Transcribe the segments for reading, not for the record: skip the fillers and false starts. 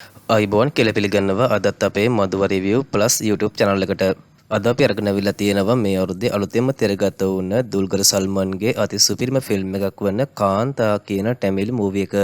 අයිබෝන් කියලා පිළිගන්නවා අදත් අපේ මధుව රිවිව් ප්ලස් YouTube channel එකට. අද අපි අරගෙන අවිල්ලා තියෙනවා මේ අවුරුද්දේ අලුතෙන්ම තිරගත වුණ දුල්කර සල්මන්ගේ අතිසුපිරිම ෆිල්ම් එකක් වන කාන්තා කියන ටැමිල් මූවි එක.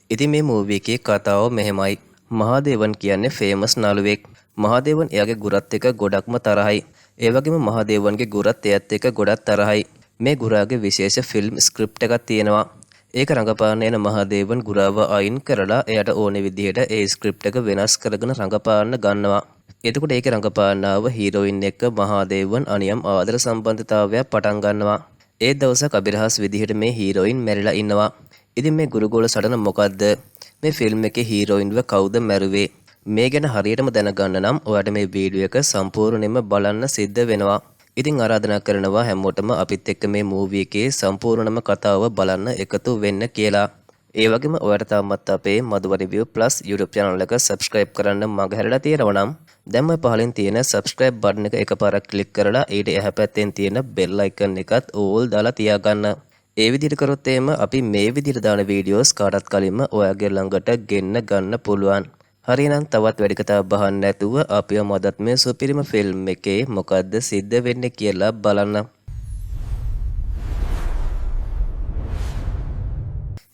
ඉතින් මේ මූවි එකේ කතාව මෙහෙමයි. මහදේවන් කියන්නේ ෆේමස් නළුවෙක්. මහදේවන් එයාගේ ගුරත් එක්ක ගොඩක්ම තරහයි. ඒ වගේම මහදේවන්ගේ ගුරත් එයත් එක්ක ගොඩක් තරහයි. මේ ගුරාගේ විශේෂ ෆිල්ම් ස්ක්‍රිප්ට් එකක් තියෙනවා. ඒක රඟපාන්න යන මහදේවන් ගුරාව අයින් කරලා එයාට ඕන විදිහට ඒ ස්ක්‍රිප්ට් එක වෙනස් කරගෙන රඟපාන්න ගන්නවා. එතකොට ඒකේ රඟපාන්නව හීරෝයින් එක්ක මහදේවන් අනියම් ආදර සම්බන්ධතාවයක් පටන් ගන්නවා. ඒ දවසක් අබිරහස් විදිහට මේ හීරෝයින් මැරිලා ඉන්නවා. ඉතින් මේ ගුරුගෝල සටන මොකද්ද? මේ ෆිල්ම් එකේ හීරෝයින්ව කවුද මැරුවේ? මේ ගැන හරියටම දැනගන්න නම් ඔයාලට මේ වීඩියෝ එක සම්පූර්ණයෙන්ම බලන්න සිද්ධ වෙනවා. ඉතින් ආරාධනා කරනවා හැමෝටම අපිත් එක්ක මේ මූවි එකේ සම්පූර්ණම කතාව බලන්න එකතු වෙන්න කියලා. ඒ වගේම ඔයාලට තාමත් අපේ මధుව රිවිව් ප්ලස් YouTube channel එක subscribe කරන්න මඟ හැරලා තියෙනවා නම් දැන් ඔය පහලින් තියෙන subscribe button එක එකපාරක් click කරලා ඊට එහා පැත්තෙන් තියෙන bell icon එකත් all දාලා තියාගන්න. ඒ විදිහට කරොත් එහෙම අපි මේ විදිහට දාන වීඩියෝස් කාටත් කලින්ම ඔයාගේ ළඟට ගෙන්න ගන්න පුළුවන්. හරිනම් තවත් වැඩි කතා බහන්න නැතුව අපිව මදත් මේ සුපිරිම ෆිල්ම් එකේ මොකද්ද සිද්ධ වෙන්නේ කියලා බලන්න.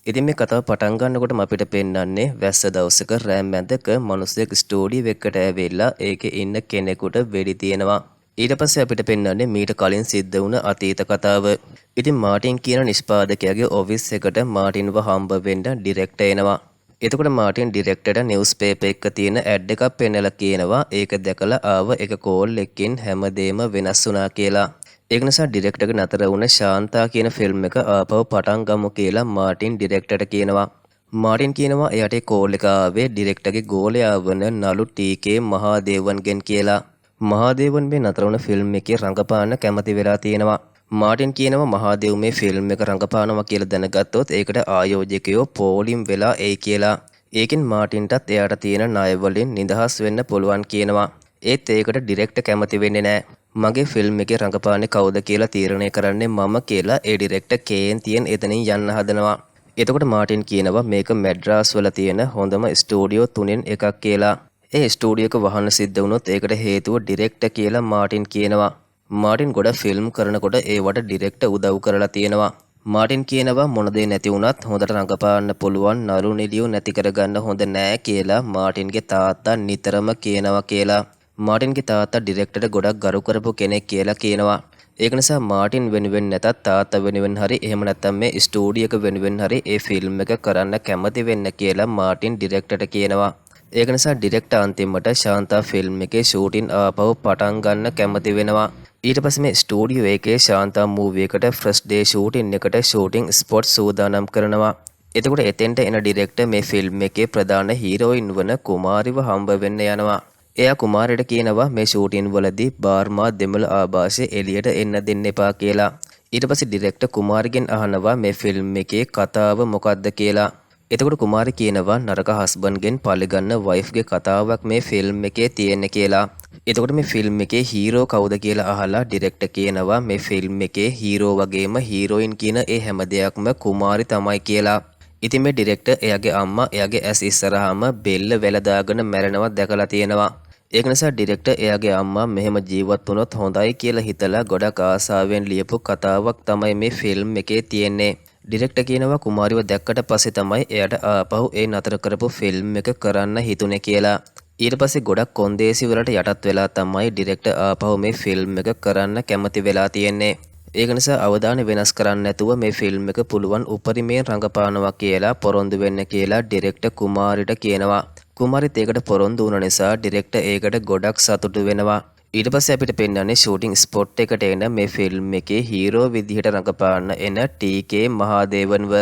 ඉතින් මේ කතාව පටන් ගන්නකොටම අපිට පෙන්වන්නේ වැස්ස දවසක රෑ මැදක මිනිස්සෙක් ස්ටුඩියෝ එකකට ඇවිල්ලා ඒකේ ඉන්න කෙනෙකුට වෙඩි තියනවා. ඊට පස්සේ අපිට පෙන්වන්නේ මීට කලින් සිද්ධ වුණ අතීත කතාව. ඉතින් මාටින් කියන නිෂ්පාදකයාගේ ඔෆිස් එකට මාටින්ව හම්බ වෙන්න ඩිරෙක්ටර් එනවා. එතකොට මාටින් ඩිරෙක්ටර්ට නිවුස් පේපර් එක තියෙන ඇඩ් එකක් පෙන්නලා කියනවා ඒක දැකලා ආව එක කෝල් එකකින් හැමදේම වෙනස් වුණා කියලා. ඒක නිසා ඩිරෙක්ටර්ගේ නතර වුණ ශාන්තා කියන ෆිල්ම් එක ආපහු පටන් ගමු කියලා මාටින් ඩිරෙක්ටර්ට කියනවා. මාටින් කියනවා එයාට කෝල් එක ආවේ ඩිරෙක්ටර්ගේ ගෝලයා වන නළු ටීකේ මහදේවන්ගෙන් කියලා. මහදේවන් මේ නතර වුණ ෆිල්ම් එකේ රඟපාන්න කැමති වෙලා තියෙනවා. මාටින් කියනවා මහදේව මේ ෆිල්ම් එක රඟපානවා කියලා දැනගත්තොත් ඒකට ආයෝජකයෝ පෝලිම් වෙලා එයි කියලා. ඒකෙන් මාටින්ටත් එයාට තියෙන ණය වලින් නිදහස් වෙන්න පුළුවන් කියනවා. ඒත් ඒකට ඩිරෙක්ටර් කැමති වෙන්නේ නැහැ. මගේ ෆිල්ම් එකේ රඟපාන්නේ කවුද කියලා තීරණය කරන්නේ මම කියලා ඒ ඩිරෙක්ටර් කේන්තියෙන් එතනින් යන්න හදනවා. එතකොට මාටින් කියනවා මේක මැඩ්‍රාස් වල තියෙන හොඳම ස්ටුඩියෝ 3න් එකක් කියලා. ඒ ස්ටුඩියෝ එක වහන්න සිද්ධ වුණොත් ඒකට හේතුව ඩිරෙක්ටර් කියලා මාටින් කියනවා. මාටින් ගොඩ ෆිල්ම් කරනකොට ඒවට ඩිරෙක්ටර් උදව් කරලා තියෙනවා. මාටින් කියනවා මොන දේ නැති වුණත් හොඳට රඟපාන්න පුළුවන් නළු නිළියෝ නැති කරගන්න හොඳ නෑ කියලා මාටින්ගේ තාත්තා නිතරම කියනවා කියලා. මාටින්ගේ තාත්තා ඩිරෙක්ටර්ට ගොඩක් ගරු කරපු කෙනෙක් කියලා කියනවා. ඒක නිසා මාටින් වෙනුවෙන් නැතත් තාත්තා වෙනුවෙන් හරි එහෙම නැත්නම් මේ ස්ටුඩියෝ එක වෙනුවෙන් හරි ඒ ෆිල්ම් එක කරන්න කැමති වෙන්න කියලා මාටින් ඩිරෙක්ටර්ට කියනවා. ඒක නිසා ඩිරෙක්ටර් අන්තිමට ශාන්තා ෆිල්ම් එකේ ෂූටින් ආපහු පටන් ගන්න කැමති වෙනවා. ඊට පස්සේ මේ ස්ටුඩියෝ එකේ ශාන්තා මූවි එකට ෆස්ට් ඩේ ෂූටින් එකට ෂූටින් ස්පොට් සූදානම් කරනවා. එතකොට එතෙන්ට එන ඩිරෙක්ටර් මේ ෆිල්ම් එකේ ප්‍රධාන හීරෝයින් වන කුමාරිව හම්බ වෙන්න යනවා. එයා කුමාරියට කියනවා මේ ෂූටින් වලදී බාර්මා දෙමළ ආభాෂය එළියට එන්න දෙන්න එපා කියලා. ඊට පස්සේ ඩිරෙක්ටර් කුමාරිගෙන් අහනවා මේ ෆිල්ම් එකේ කතාව මොකක්ද කියලා. එතකොට කුමාරි කියනවා නරක හස්බන්ඩ්ගෙන් පලිගන්න වයිෆ්ගේ කතාවක් මේ ෆිල්ම් එකේ තියෙන්නේ කියලා. එතකොට මේ ෆිල්ම් එකේ හීරෝ කවුද කියලා අහලා ඩිරෙක්ටර් කියනවා මේ ෆිල්ම් එකේ හීරෝ වගේම හීරෝයින් කියන ඒ හැම දෙයක්ම කුමාරි තමයි කියලා. ඉතින් මේ ඩිරෙක්ටර් එයාගේ අම්මා එයාගේ ඇස් ඉස්සරහාම බෙල්ල වැලදාගෙන මැරෙනවා දැකලා තියෙනවා. ඒක නිසා ඩිරෙක්ටර් එයාගේ අම්මා මෙහෙම ජීවත් වුණොත් හොඳයි කියලා හිතලා ගොඩක් ආසාවෙන් ලියපු කතාවක් තමයි මේ ෆිල්ම් එකේ තියෙන්නේ. ඩිරෙක්ටර් කියනවා කුමාරිව දැක්කට පස්සේ තමයි එයාට ආපහු ඒ නතර කරපු ෆිල්ම් එක කරන්න හිතුනේ කියලා. ඊට පස්සේ ගොඩක් කොන්දේසි වලට යටත් වෙලා තමයි ඩිරෙක්ටර් ආපහු මේ ෆිල්ම් එක කරන්න කැමති වෙලා තියෙන්නේ. ඒක නිසා අවධානය වෙනස් කරන්න නැතුව මේ ෆිල්ම් එක පුළුවන් උපරිමයෙන් රඟපානවා කියලා පොරොන්දු වෙන්න කියලා ඩිරෙක්ටර් කුමාරිට කියනවා. කුමාරිත් ඒකට පොරොන්දු වුණ නිසා ඩිරෙක්ටර් ඒකට ගොඩක් සතුටු වෙනවා. ඊට පස්සේ අපිට පෙන්වන්නේ ෂූටින් ස්පොට් එකට එන මේ ෆිල්ම් එකේ හීරෝ විදිහට රඟපාන්න එන ටීකේ මහදේවන්ව.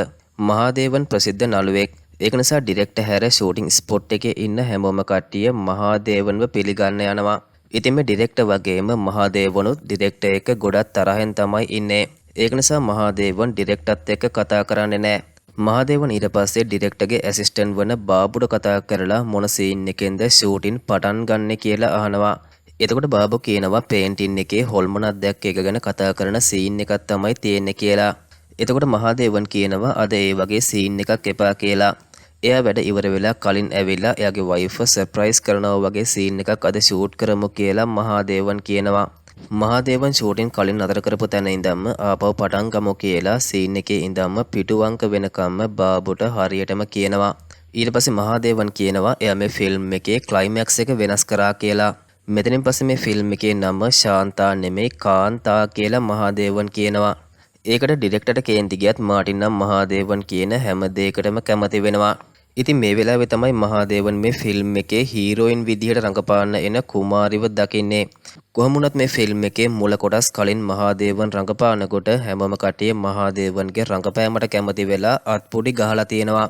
මහදේවන් ප්‍රසිද්ධ නළුවෙක්. ඒක නිසා ඩිරෙක්ටර් හැර ෂූටින් ස්පොට් එකේ ඉන්න හැමෝම කට්ටිය මහදේවන්ව පිළිගන්න යනවා. ඉතින් මේ ඩිරෙක්ටර් වගේම මහදේවනුත් ඩිරෙක්ටර් එක ගොඩක් තරහෙන් තමයි ඉන්නේ. ඒක නිසා මහදේවන් ඩිරෙක්ටර්ත් එක්ක කතා කරන්නේ නැහැ. මහදේවන් ඊට පස්සේ ඩිරෙක්ටර්ගේ ඇසිස්ටන්ට් වන බාබුට කතා කරලා මොන සීන් එකෙන්ද ෂූටින් පටන් ගන්නෙ කියලා අහනවා. එතකොට බාබු කියනවා පේන්ටින් එකේ හොල්මනක් දැක්ක එක ගැන කතා කරන සීන් එකක් තමයි තියෙන්නේ කියලා. එතකොට මහදේවන් කියනවා අද ඒ වගේ සීන් එකක් එපා කියලා. එයා වැඩ ඉවර වෙලා කලින් ඇවිල්ලා එයාගේ වයිෆ් සර්ප්‍රයිස් කරනවා වගේ සීන් එකක් අද ෂූට් කරමු කියලා මහාදේවන් කියනවා. මහාදේවන් ෂූටින් කලින් නතර කරපු තැන ඉඳන්ම ආපහු පටන් ගමු කියලා සීන් එකේ ඉඳන්ම පිටුවංක වෙනකම්ම බාබුට හරියටම කියනවා. ඊට පස්සේ මහාදේවන් කියනවා එයා මේ ෆිල්ම් එකේ ක්ලයිමැක්ස් එක වෙනස් කරා කියලා. මෙතනින් පස්සේ මේ ෆිල්ම් එකේ නම ශාන්තා නෙමෙයි කාන්තා කියලා මහාදේවන් කියනවා. ඒකට ඩිරෙක්ටර්ට කේන්ති ගියත් මාටින් නම් මහාදේවන් කියන හැම දෙයකටම කැමති වෙනවා. ඉතින් මේ වෙලාවේ තමයි මහාදේවන් මේ ෆිල්ම් එකේ හීරෝයින් විදිහට රඟපාන්න එන කුමාරිව දකින්නේ. කොහොම වුණත් මේ ෆිල්ම් එකේ මුල කොටස් කලින් මහාදේවන් රඟපානකොට හැමම කට්ටිය මහාදේවන්ගේ රඟපෑමට කැමති වෙලා අත්පුඩි ගහලා තියෙනවා.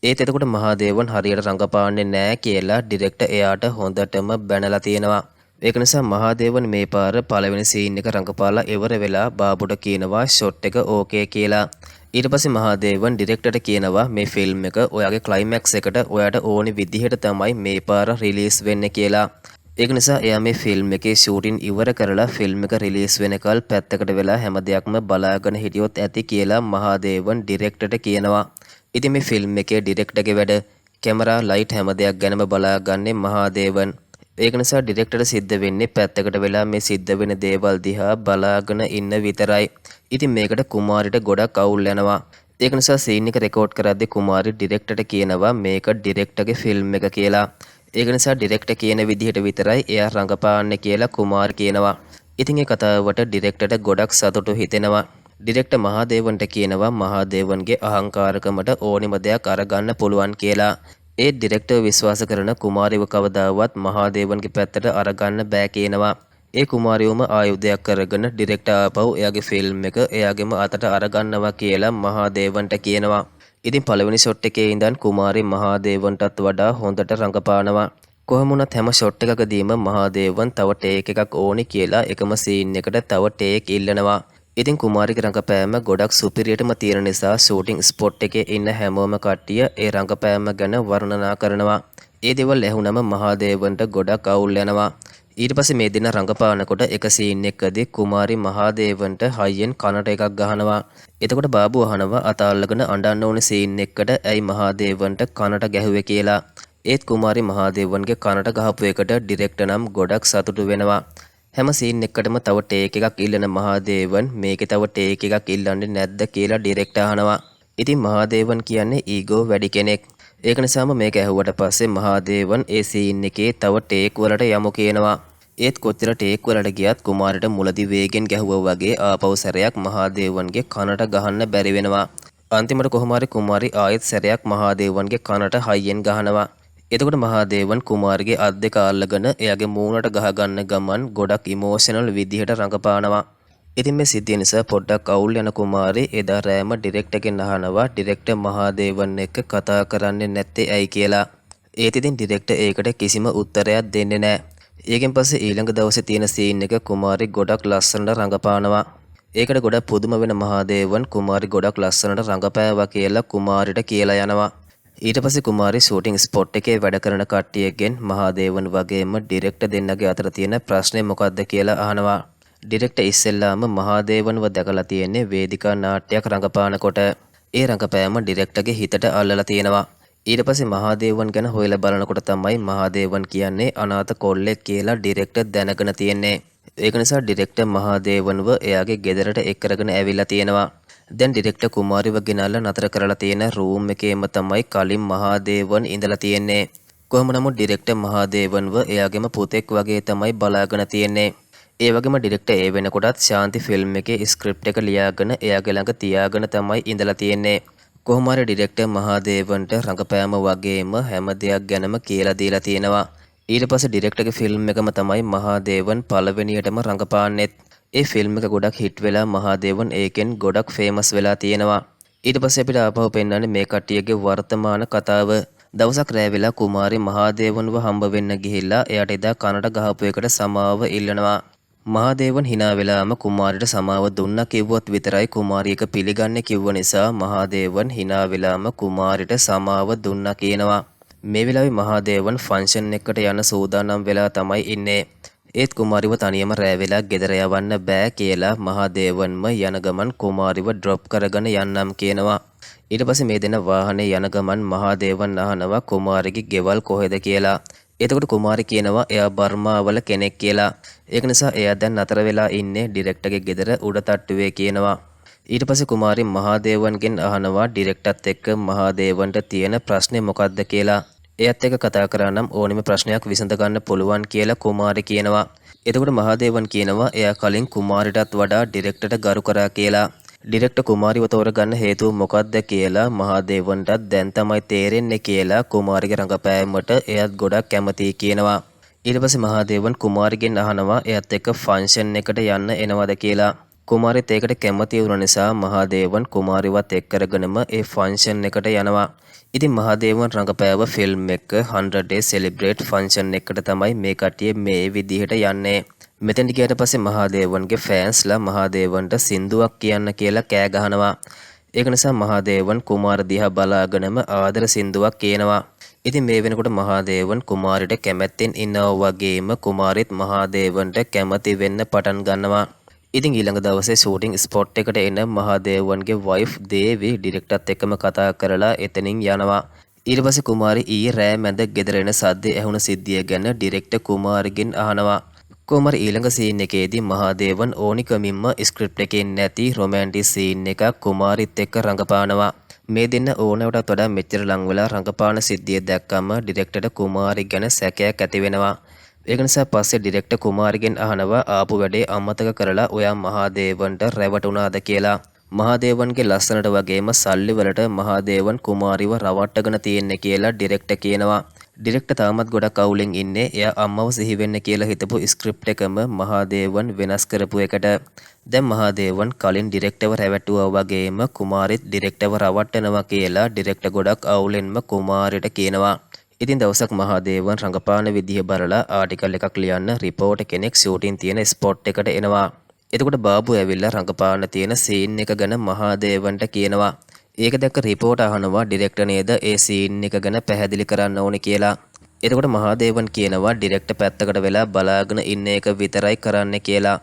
ඒත් එතකොට මහාදේවන් හරියට රඟපාන්නේ නෑ කියලා ඩිරෙක්ටර් එයාට හොඳටම බැනලා තියෙනවා. ඒක නිසා මහාදේවන් මේ පාර පළවෙනි සීන් එක රඟපාලා ඉවර වෙලා බාබුට කියනවා ෂොට් එක ඕකේ කියලා. ඊට පස්සේ මහාදේවන් ඩිරෙක්ටර්ට කියනවා මේ ෆිල්ම් එක ඔයාගේ ක්ලයිමැක්ස් එකට ඔයාට ඕනි විදිහට තමයි මේ පාර රිලීස් වෙන්නේ කියලා. ඒක නිසා එයා මේ ෆිල්ම් එකේ ෂූටින් ඉවර කරලා ෆිල්ම් එක රිලීස් වෙනකල් පැත්තකට වෙලා හැම දෙයක්ම බලාගෙන හිටියොත් ඇති කියලා මහාදේවන් ඩිරෙක්ටර්ට කියනවා. ඉතින් මේ ෆිල්ම් එකේ ඩිරෙක්ටර්ගේ වැඩ කැමරා ලයිට් හැම දෙයක් ගැනම බලාගන්නේ මහාදේවන්. ඒක නිසා ඩිරෙක්ටර්ට සිද්ධ වෙන්නේ පැත්තකට වෙලා මේ සිද්ධ වෙන දේවල් දිහා බලාගෙන ඉන්න විතරයි. ඉතින් මේකට කුමාරිට ගොඩක් අවුල් යනවා. ඒක නිසා සීන් එක රෙකෝඩ් කරද්දී කුමාරි ඩිරෙක්ටර්ට කියනවා මේක ඩිරෙක්ටර්ගේ ෆිල්ම් එක කියලා. ඒක නිසා ඩිරෙක්ටර් කියන විදිහට විතරයි එයා රඟපාන්නේ කියලා කුමාර් කියනවා. ඉතින් ඒ කතාවට ඩිරෙක්ටර්ට ගොඩක් සතුටු හිතෙනවා. ඩිරෙක්ටර් මහාදේවන්ට කියනවා මහාදේවන්ගේ අහංකාරකමට ඕනිම දෙයක් අරගන්න පුළුවන් කියලා. ඒ ඩිරෙක්ටර් විශ්වාස කරන කුමාරිව කවදාවත් මහාදේවන්ගේ පැත්තට අරගන්න බෑ කියනවා. ඒ කුමාරියවම ආයුධයක් කරගෙන ඩිරෙක්ටර් ආපහු එයාගේ ෆිල්ම් එක එයාගේම අතට අරගන්නවා කියලා මහාදේවන්ට කියනවා. ඉතින් පළවෙනි ෂොට් එකේ ඉඳන් කුමාරි මහාදේවන්ටත් වඩා හොඳට රඟපානවා. කොහොම වුණත් හැම ෂොට් එකකදීම මහාදේවන් තව ටේක් එකක් ඕනි කියලා එකම සීන් එකට තව ටේක් ඉල්ලනවා. ඉතින් කුමාරිගේ රඟපෑම ගොඩක් සුපිරියටම තියෙන නිසා ෂූටින් ස්පොට් එකේ ඉන්න හැමෝම කට්ටිය ඒ රඟපෑම ගැන වර්ණනා කරනවා. ඒ දේවල් ඇහුනම මහාදේවන්ට ගොඩක් අවුල් යනවා. ඊට පස්සේ මේ දින රඟපානකොට එක සීන් එකකදී කුමාරි මහාදේවන්ට හයියෙන් කනට එකක් ගහනවා. එතකොට බාබු අහනවා අතාල්ලගෙන අඬන්න ඕනේ සීන් එකකට ඇයි මහාදේවන්ට කනට ගැහුවේ කියලා. ඒත් කුමාරි මහාදේවන්ගේ කනට ගහපු එකට ඩිරෙක්ටර් නම් ගොඩක් සතුටු වෙනවා. හැම සීන් එකකටම තව ටේක් එකක් ඉල්ලන මහාදේවන් මේකේ තව ටේක් එකක් ඉල්ලන්නේ නැද්ද කියලා ඩිරෙක්ටර් අහනවා. ඉතින් මහාදේවන් කියන්නේ ඊගෝ වැඩි කෙනෙක්. ඒක නිසාම මේක ඇහුවට පස්සේ මහාදේවන් ඒ සීන් එකේ තව ටේක් වලට යමු කියනවා. ඒත් කොච්චර ටේක් වලට ගියත් කුමාරට මුලදී වේගෙන් ගැහුවා වගේ ආපහු සැරයක් මහාදේවන්ගේ කනට ගහන්න බැරි වෙනවා. අන්තිමට කොහොම හරි කුමාරි ආයෙත් සැරයක් මහාදේවන්ගේ කනට හයියෙන් ගහනවා. එතකොට මහාදේවන් කුමාරගේ අත් දෙක අල්ලගෙන එයාගේ මූණට ගහගන්න ගමන් ගොඩක් ඉමෝෂනල් විදිහට රඟපානවා. ඉතින් මේ සිද්ධිය නිසා පොඩ්ඩක් අවුල් යන කුමාරි එදා රෑම ඩිරෙක්ටර්ගෙන් අහනවා ඩිරෙක්ටර් මහාදේවන් එක්ක කතා කරන්නේ නැත්තේ ඇයි කියලා. ඒත් ඉතින් ඩිරෙක්ටර් ඒකට කිසිම උත්තරයක් දෙන්නේ නැහැ. ඒකෙන් පස්සේ ඊළඟ දවසේ තියෙන සීන් එක කුමාරි ගොඩක් ලස්සනට රඟපානවා. ඒකට ගොඩක් පුදුම වෙන මහාදේවන් කුමාරි ගොඩක් ලස්සනට රඟපෑවා කියලා කුමාරිට කියලා යනවා. ඊට පස්සේ කුමාරි ෂූටින් ස්පොට් එකේ වැඩ කරන කට්ටියගෙන් මහාදේවන් වගේම ඩිරෙක්ටර් දෙන්නගේ අතර තියෙන ප්‍රශ්නේ මොකක්ද කියලා අහනවා. ඩිරෙක්ටර් ඉස්සෙල්ලාම මහාදේවන්ව දැකලා තියෙන්නේ වේදිකා නාට්‍යයක් රඟපානකොට. ඒ රඟපෑම ඩිරෙක්ටර්ගේ හිතට අල්ලලා තියෙනවා. ඊට පස්සේ මහාදේවන් ගැන හොයලා බලනකොට තමයි මහාදේවන් කියන්නේ අනාථ කොල්ලෙක් කියලා ඩිරෙක්ටර් දැනගෙන තියෙන්නේ. ඒක නිසා ඩිරෙක්ටර් මහාදේවන්ව එයාගේ ගෙදරට එක් කරගෙන ඇවිල්ලා තියෙනවා. දැන් ඩිරෙක්ටර් කුමාරිව ගෙනල්ලා නතර කරලා තියෙන රූම් එකේම තමයි කලින් මහාදේවන් ඉඳලා තියෙන්නේ. කොහොම නමුත් ඩිරෙක්ටර් මහාදේවන්ව එයාගේම පුතෙක් වගේ තමයි බලාගෙන තියෙන්නේ. ඒ වගේම ඩිරෙක්ටර් ඒ වෙනකොටත් ශාන්ති ෆිල්ම් එකේ ස්ක්‍රිප්ට් එක ලියාගෙන එයාගේ ළඟ තියාගෙන තමයි ඉඳලා තියෙන්නේ. කොහොම හරි ඩිරෙක්ටර් මහාදේවන්ට රඟපෑම වගේම හැම දෙයක් ගැනම කියලා දීලා තියෙනවා. ඊට පස්සේ ඩිරෙක්ටර්ගේ ෆිල්ම් එකම තමයි මහාදේවන් පළවෙනියටම රඟපාන්නෙත්. ඒ ෆිල්ම් එක ගොඩක් හිට් වෙලා මහාදේවන් ඒකෙන් ගොඩක් ෆේමස් වෙලා තියෙනවා. ඊට පස්සේ අපිට ආපහු පෙන්නන්නේ මේ කට්ටියගේ වර්තමාන කතාව. දවසක් රෑ වෙලා කුමාරි මහාදේවන්ව හම්බ වෙන්න ගිහිල්ලා එයාට එදා කනට ගහපු එකට සමාව ඉල්ලනවා. මහාදේවන් hina වෙලාම කුමාරිට සමාව දුන්නා කිව්වොත් විතරයි කුමාරි එක පිළිගන්නේ කිව්ව නිසා මහාදේවන් hina වෙලාම කුමාරිට සමාව දුන්නා කියනවා. මේ වෙලාවේ මහාදේවන් ෆන්ක්ෂන් එකකට යන සූදානම් වෙලා තමයි ඉන්නේ. ඒත් කුමාරිව තනියම රෑ වෙලා ගෙදර යවන්න බෑ කියලා මහාදේවන්ම යන ගමන් කුමාරිව ඩ්‍රොප් කරගෙන යන්නම් කියනවා. ඊට පස්සේ මේ දෙන වාහනේ යන ගමන් මහාදේවන් අහනවා කුමාරිගේ ගෙවල් කොහෙද කියලා. එතකොට කුමාරි කියනවා එයා බර්මාවල කෙනෙක් කියලා. ඒක නිසා එයා දැන් නතර වෙලා ඉන්නේ ඩිරෙක්ටර්ගේ ගෙදර උඩ තට්ටුවේ කියනවා. ඊට පස්සේ කුමාරි මහාදේවන්ගෙන් අහනවා ඩිරෙක්ටර්ත් එක්ක මහාදේවන්ට තියෙන ප්‍රශ්නේ මොකක්ද කියලා. එයත් එක්ක කතා කරා නම් ඕනෙම ප්‍රශ්නයක් විසඳ ගන්න පුළුවන් කියලා කුමාරි කියනවා. එතකොට මහාදේවන් කියනවා එයා කලින් කුමාරිටත් වඩා ඩිරෙක්ටර්ට ගරු කරා කියලා. ඩිරෙක්ටර් කුමාරිව තෝරගන්න හේතුව මොකක්ද කියලා මහාදේවන්ටත් දැන් තමයි තේරෙන්නේ කියලා කුමාරිගේ රඟපෑමට එයත් ගොඩක් කැමතියි කියනවා. ඊට පස්සේ මහාදේවන් කුමාරිගෙන් අහනවා එයත් එක්ක ෆන්ක්ෂන් එකට යන්න එනවද කියලා. කුමාරිත් ඒකට කැමති වුණ නිසා මහාදේවන් කුමාරිවත් එක් කරගෙනම ඒ ෆන්ක්ෂන් එකට යනවා. ඉතින් මහාදේවන් රඟපෑව ෆිල්ම් එක 100 Days Celebrate ෆන්ක්ෂන් එකට තමයි මේ කට්ටිය මේ විදිහට යන්නේ. මෙතෙන්ට ගියට පස්සේ මහාදේවන්ගේ ෆෑන්ස්ලා මහාදේවන්ට සින්දුවක් කියන්න කියලා කෑ ගහනවා. ඒක නිසා මහාදේවන් කුමාර දිහා බලාගෙනම ආදර සින්දුවක් කියනවා. ඉතින් මේ වෙනකොට මහාදේවන් කුමාරිට කැමැත්තෙන් ඉන්නවා වගේම කුමාරිත් මහාදේවන්ට කැමති වෙන්න පටන් ගන්නවා. ඉතින් ඊළඟ දවසේ ෂූටින් ස්පොට් එකට එන මහාදේවන්ගේ වයිෆ් දේවි ඩිරෙක්ටර්ත් එක්කම කතා කරලා එතනින් යනවා. ඊට පස්සේ කුමාරි ඊයේ රෑ මැද ගෙදර එන සද්දේ ඇහුණ සිද්ධිය ගැන ඩිරෙක්ටර් කුමාරිගෙන් අහනවා. කුමාරි ඊළඟ සීන් එකේදී මහාදේවන් ඕනිකමින්ම ස්ක්‍රිප්ට් එකේ නැති රොමැන්ටික් සීන් එකක් කුමාරිත් එක්ක රඟපානවා. මේ දෙන්න ඕනෑවටත් වඩා මෙච්චර ලං වෙලා රඟපාන සිද්ධිය දැක්කම ඩිරෙක්ටර්ට කුමාරි ගැන සැකයක් ඇති වෙනවා. ඒක නිසා පස්සේ ඩිරෙක්ටර් කුමාරිගෙන් අහනවා ආපු වැඩේ අමතක කරලා ඔයා මහාදේවන්ට රැවටුණාද කියලා. මහාදේවන්ගේ ලස්සනට වගේම සල්ලි වලට මහාදේවන් කුමාරිව රවට්ටගෙන තියෙන්නේ කියලා ඩිරෙක්ටර් කියනවා. ඩිරෙක්ටර් තාමත් ගොඩක් අවුලෙන් ඉන්නේ එයා අම්මව සිහි වෙන්න කියලා හිතපු ස්ක්‍රිප්ට් එකම මහාදේවන් වෙනස් කරපු එකට. දැන් මහාදේවන් කලින් ඩිරෙක්ටර්ව රැවටුවා වගේම කුමාරිත් ඩිරෙක්ටර්ව රවට්ටනවා කියලා ඩිරෙක්ටර් ගොඩක් අවුලෙන්ම කුමාරිට කියනවා. ඉතින් දවසක් මහාදේවන් රඟපාන විදිහ බලලා ආටිකල් එකක් ලියන්න රිපෝටර් කෙනෙක් ෂූටින් තියෙන ස්පොට් එකට එනවා. එතකොට බාබු ඇවිල්ලා රඟපාන තියෙන සීන් එක ගැන මහාදේවන්ට කියනවා. ඒක දැක්ක රිපෝටර් අහනවා ඩිරෙක්ටර් නේද ඒ සීන් එක ගැන පැහැදිලි කරන්න ඕනේ කියලා. එතකොට මහාදේවන් කියනවා ඩිරෙක්ටර් පැත්තකට වෙලා බලාගෙන ඉන්න එක විතරයි කරන්න කියලා.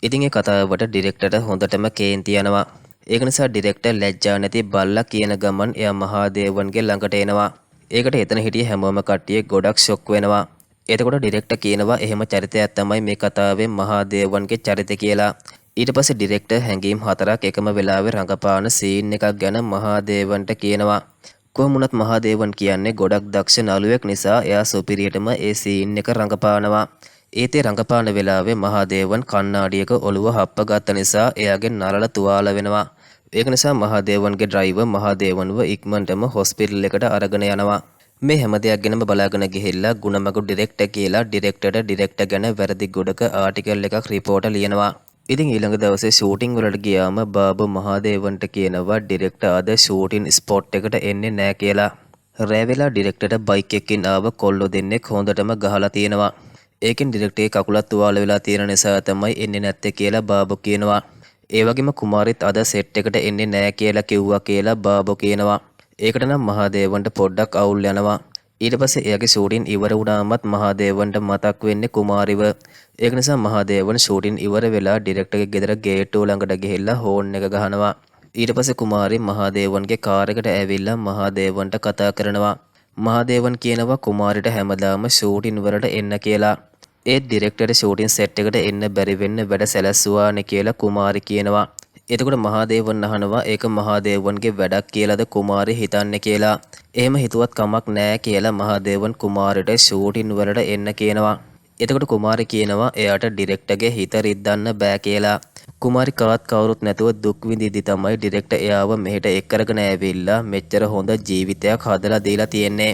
ඉතින් ඒ කතාවට ඩිරෙක්ටර්ට හොඳටම කේන්ති යනවා. ඒක නිසා ඩිරෙක්ටර් ලැජ්ජා නැති බල්ලා කියන ගමන් එයා මහාදේවන්ගේ ළඟට එනවා. ඒකට එතන හිටිය හැමෝම කට්ටිය ගොඩක් ෂොක් වෙනවා. එතකොට ඩිරෙක්ටර් කියනවා එහෙම චරිතයක් තමයි මේ කතාවේ මහාදේවන්ගේ චරිතය කියලා. ඊට පස්සේ ඩිරෙක්ටර් හැංගීම් 4ක් එකම වෙලාවේ රඟපාන සීන් එකක් ගැන මහාදේවන්ට කියනවා. කොහොම වුණත් මහාදේවන් කියන්නේ ගොඩක් දක්ෂ නළුවෙක් නිසා එයා සුපිරියටම ඒ සීන් එක රඟපානවා. ඒතේ රඟපාන වෙලාවේ මහාදේවන් කණ්ණාඩියක ඔළුව හප්ප ගත්ත නිසා එයාගේ නරල තුවාල වෙනවා. ඒක නිසා මහාදේවන්ගේ ඩ්‍රයිවර් මහාදේවන්ව ඉක්මනටම හොස්පිටල් එකට අරගෙන යනවා. මේ හැම දෙයක් ගැනම බලාගෙන ගිහිල්ලා ගුණමගු ඩිරෙක්ටර් කියලා ඩිරෙක්ටර් ගැන වැරදි ගොඩක ආටිකල් එකක් රිපෝටර් ලියනවා. ඉතින් ඊළඟ දවසේ ෂූටින් වලට ගියාම බාබු මහාදේවන්ට කියනවා ඩිරෙක්ටර් අද ෂූටින් ස්පොට් එකට එන්නේ නැහැ කියලා. රෑ වෙලා ඩිරෙක්ටර්ට බයික් එකකින් ආව කොල්ලෝ දෙන්නෙක් හොඳටම ගහලා තියෙනවා. ඒකෙන් ඩිරෙක්ටර්ගේ කකුලත් තුවාල වෙලා තියෙන නිසා තමයි එන්නේ නැත්තේ කියලා බාබු කියනවා. ඒ වගේම කුමාරිත් අද සෙට් එකට එන්නේ නැහැ කියලා කිව්වා කියලා බාබු කියනවා. ඒකට නම් මහාදේවන්ට පොඩ්ඩක් අවුල් යනවා. ඊට පස්සේ එයාගේ ෂූටින් ඉවර වුණාමත් මහාදේවන්ට මතක් වෙන්නේ කුමාරිව. ඒක නිසා මහාදේවන් ෂූටින් ඉවර වෙලා ඩිරෙක්ටර්ගේ ගෙදර ගේට්ටුව ළඟට ගිහිල්ලා හෝන් එක ගහනවා. ඊට පස්සේ කුමාරි මහාදේවන්ගේ කාර් එකට ඇවිල්ලා මහාදේවන්ට කතා කරනවා. මහාදේවන් කියනවා කුමාරිට හැමදාම ෂූටින් වලට එන්න කියලා. ඒත් ඩිරෙක්ටර් ෂූටින් සෙට් එකට එන්න බැරි වෙන්න වැඩ සැලැස්සුවානේ කියලා කුමාරි කියනවා. එතකොට මහාදේවන් අහනවා ඒක මහාදේවන්ගේ වැඩක් කියලාද කුමාරි හිතන්නේ කියලා. එහෙම හිතුවත් කමක් නැහැ කියලා මහාදේවන් කුමාරිට ෂූටින් වලට එන්න කියනවා. එතකොට කුමාරි කියනවා එයාට ඩිරෙක්ටර්ගේ හිත රිද්දන්න බෑ කියලා. කුමාරි කාත් කවුරුත් නැතුව දුක් විඳිද්දි තමයි ඩිරෙක්ටර් එයාව මෙහෙට එක් කරගෙන ඇවිල්ලා මෙච්චර හොඳ ජීවිතයක් හදලා දීලා තියෙන්නේ.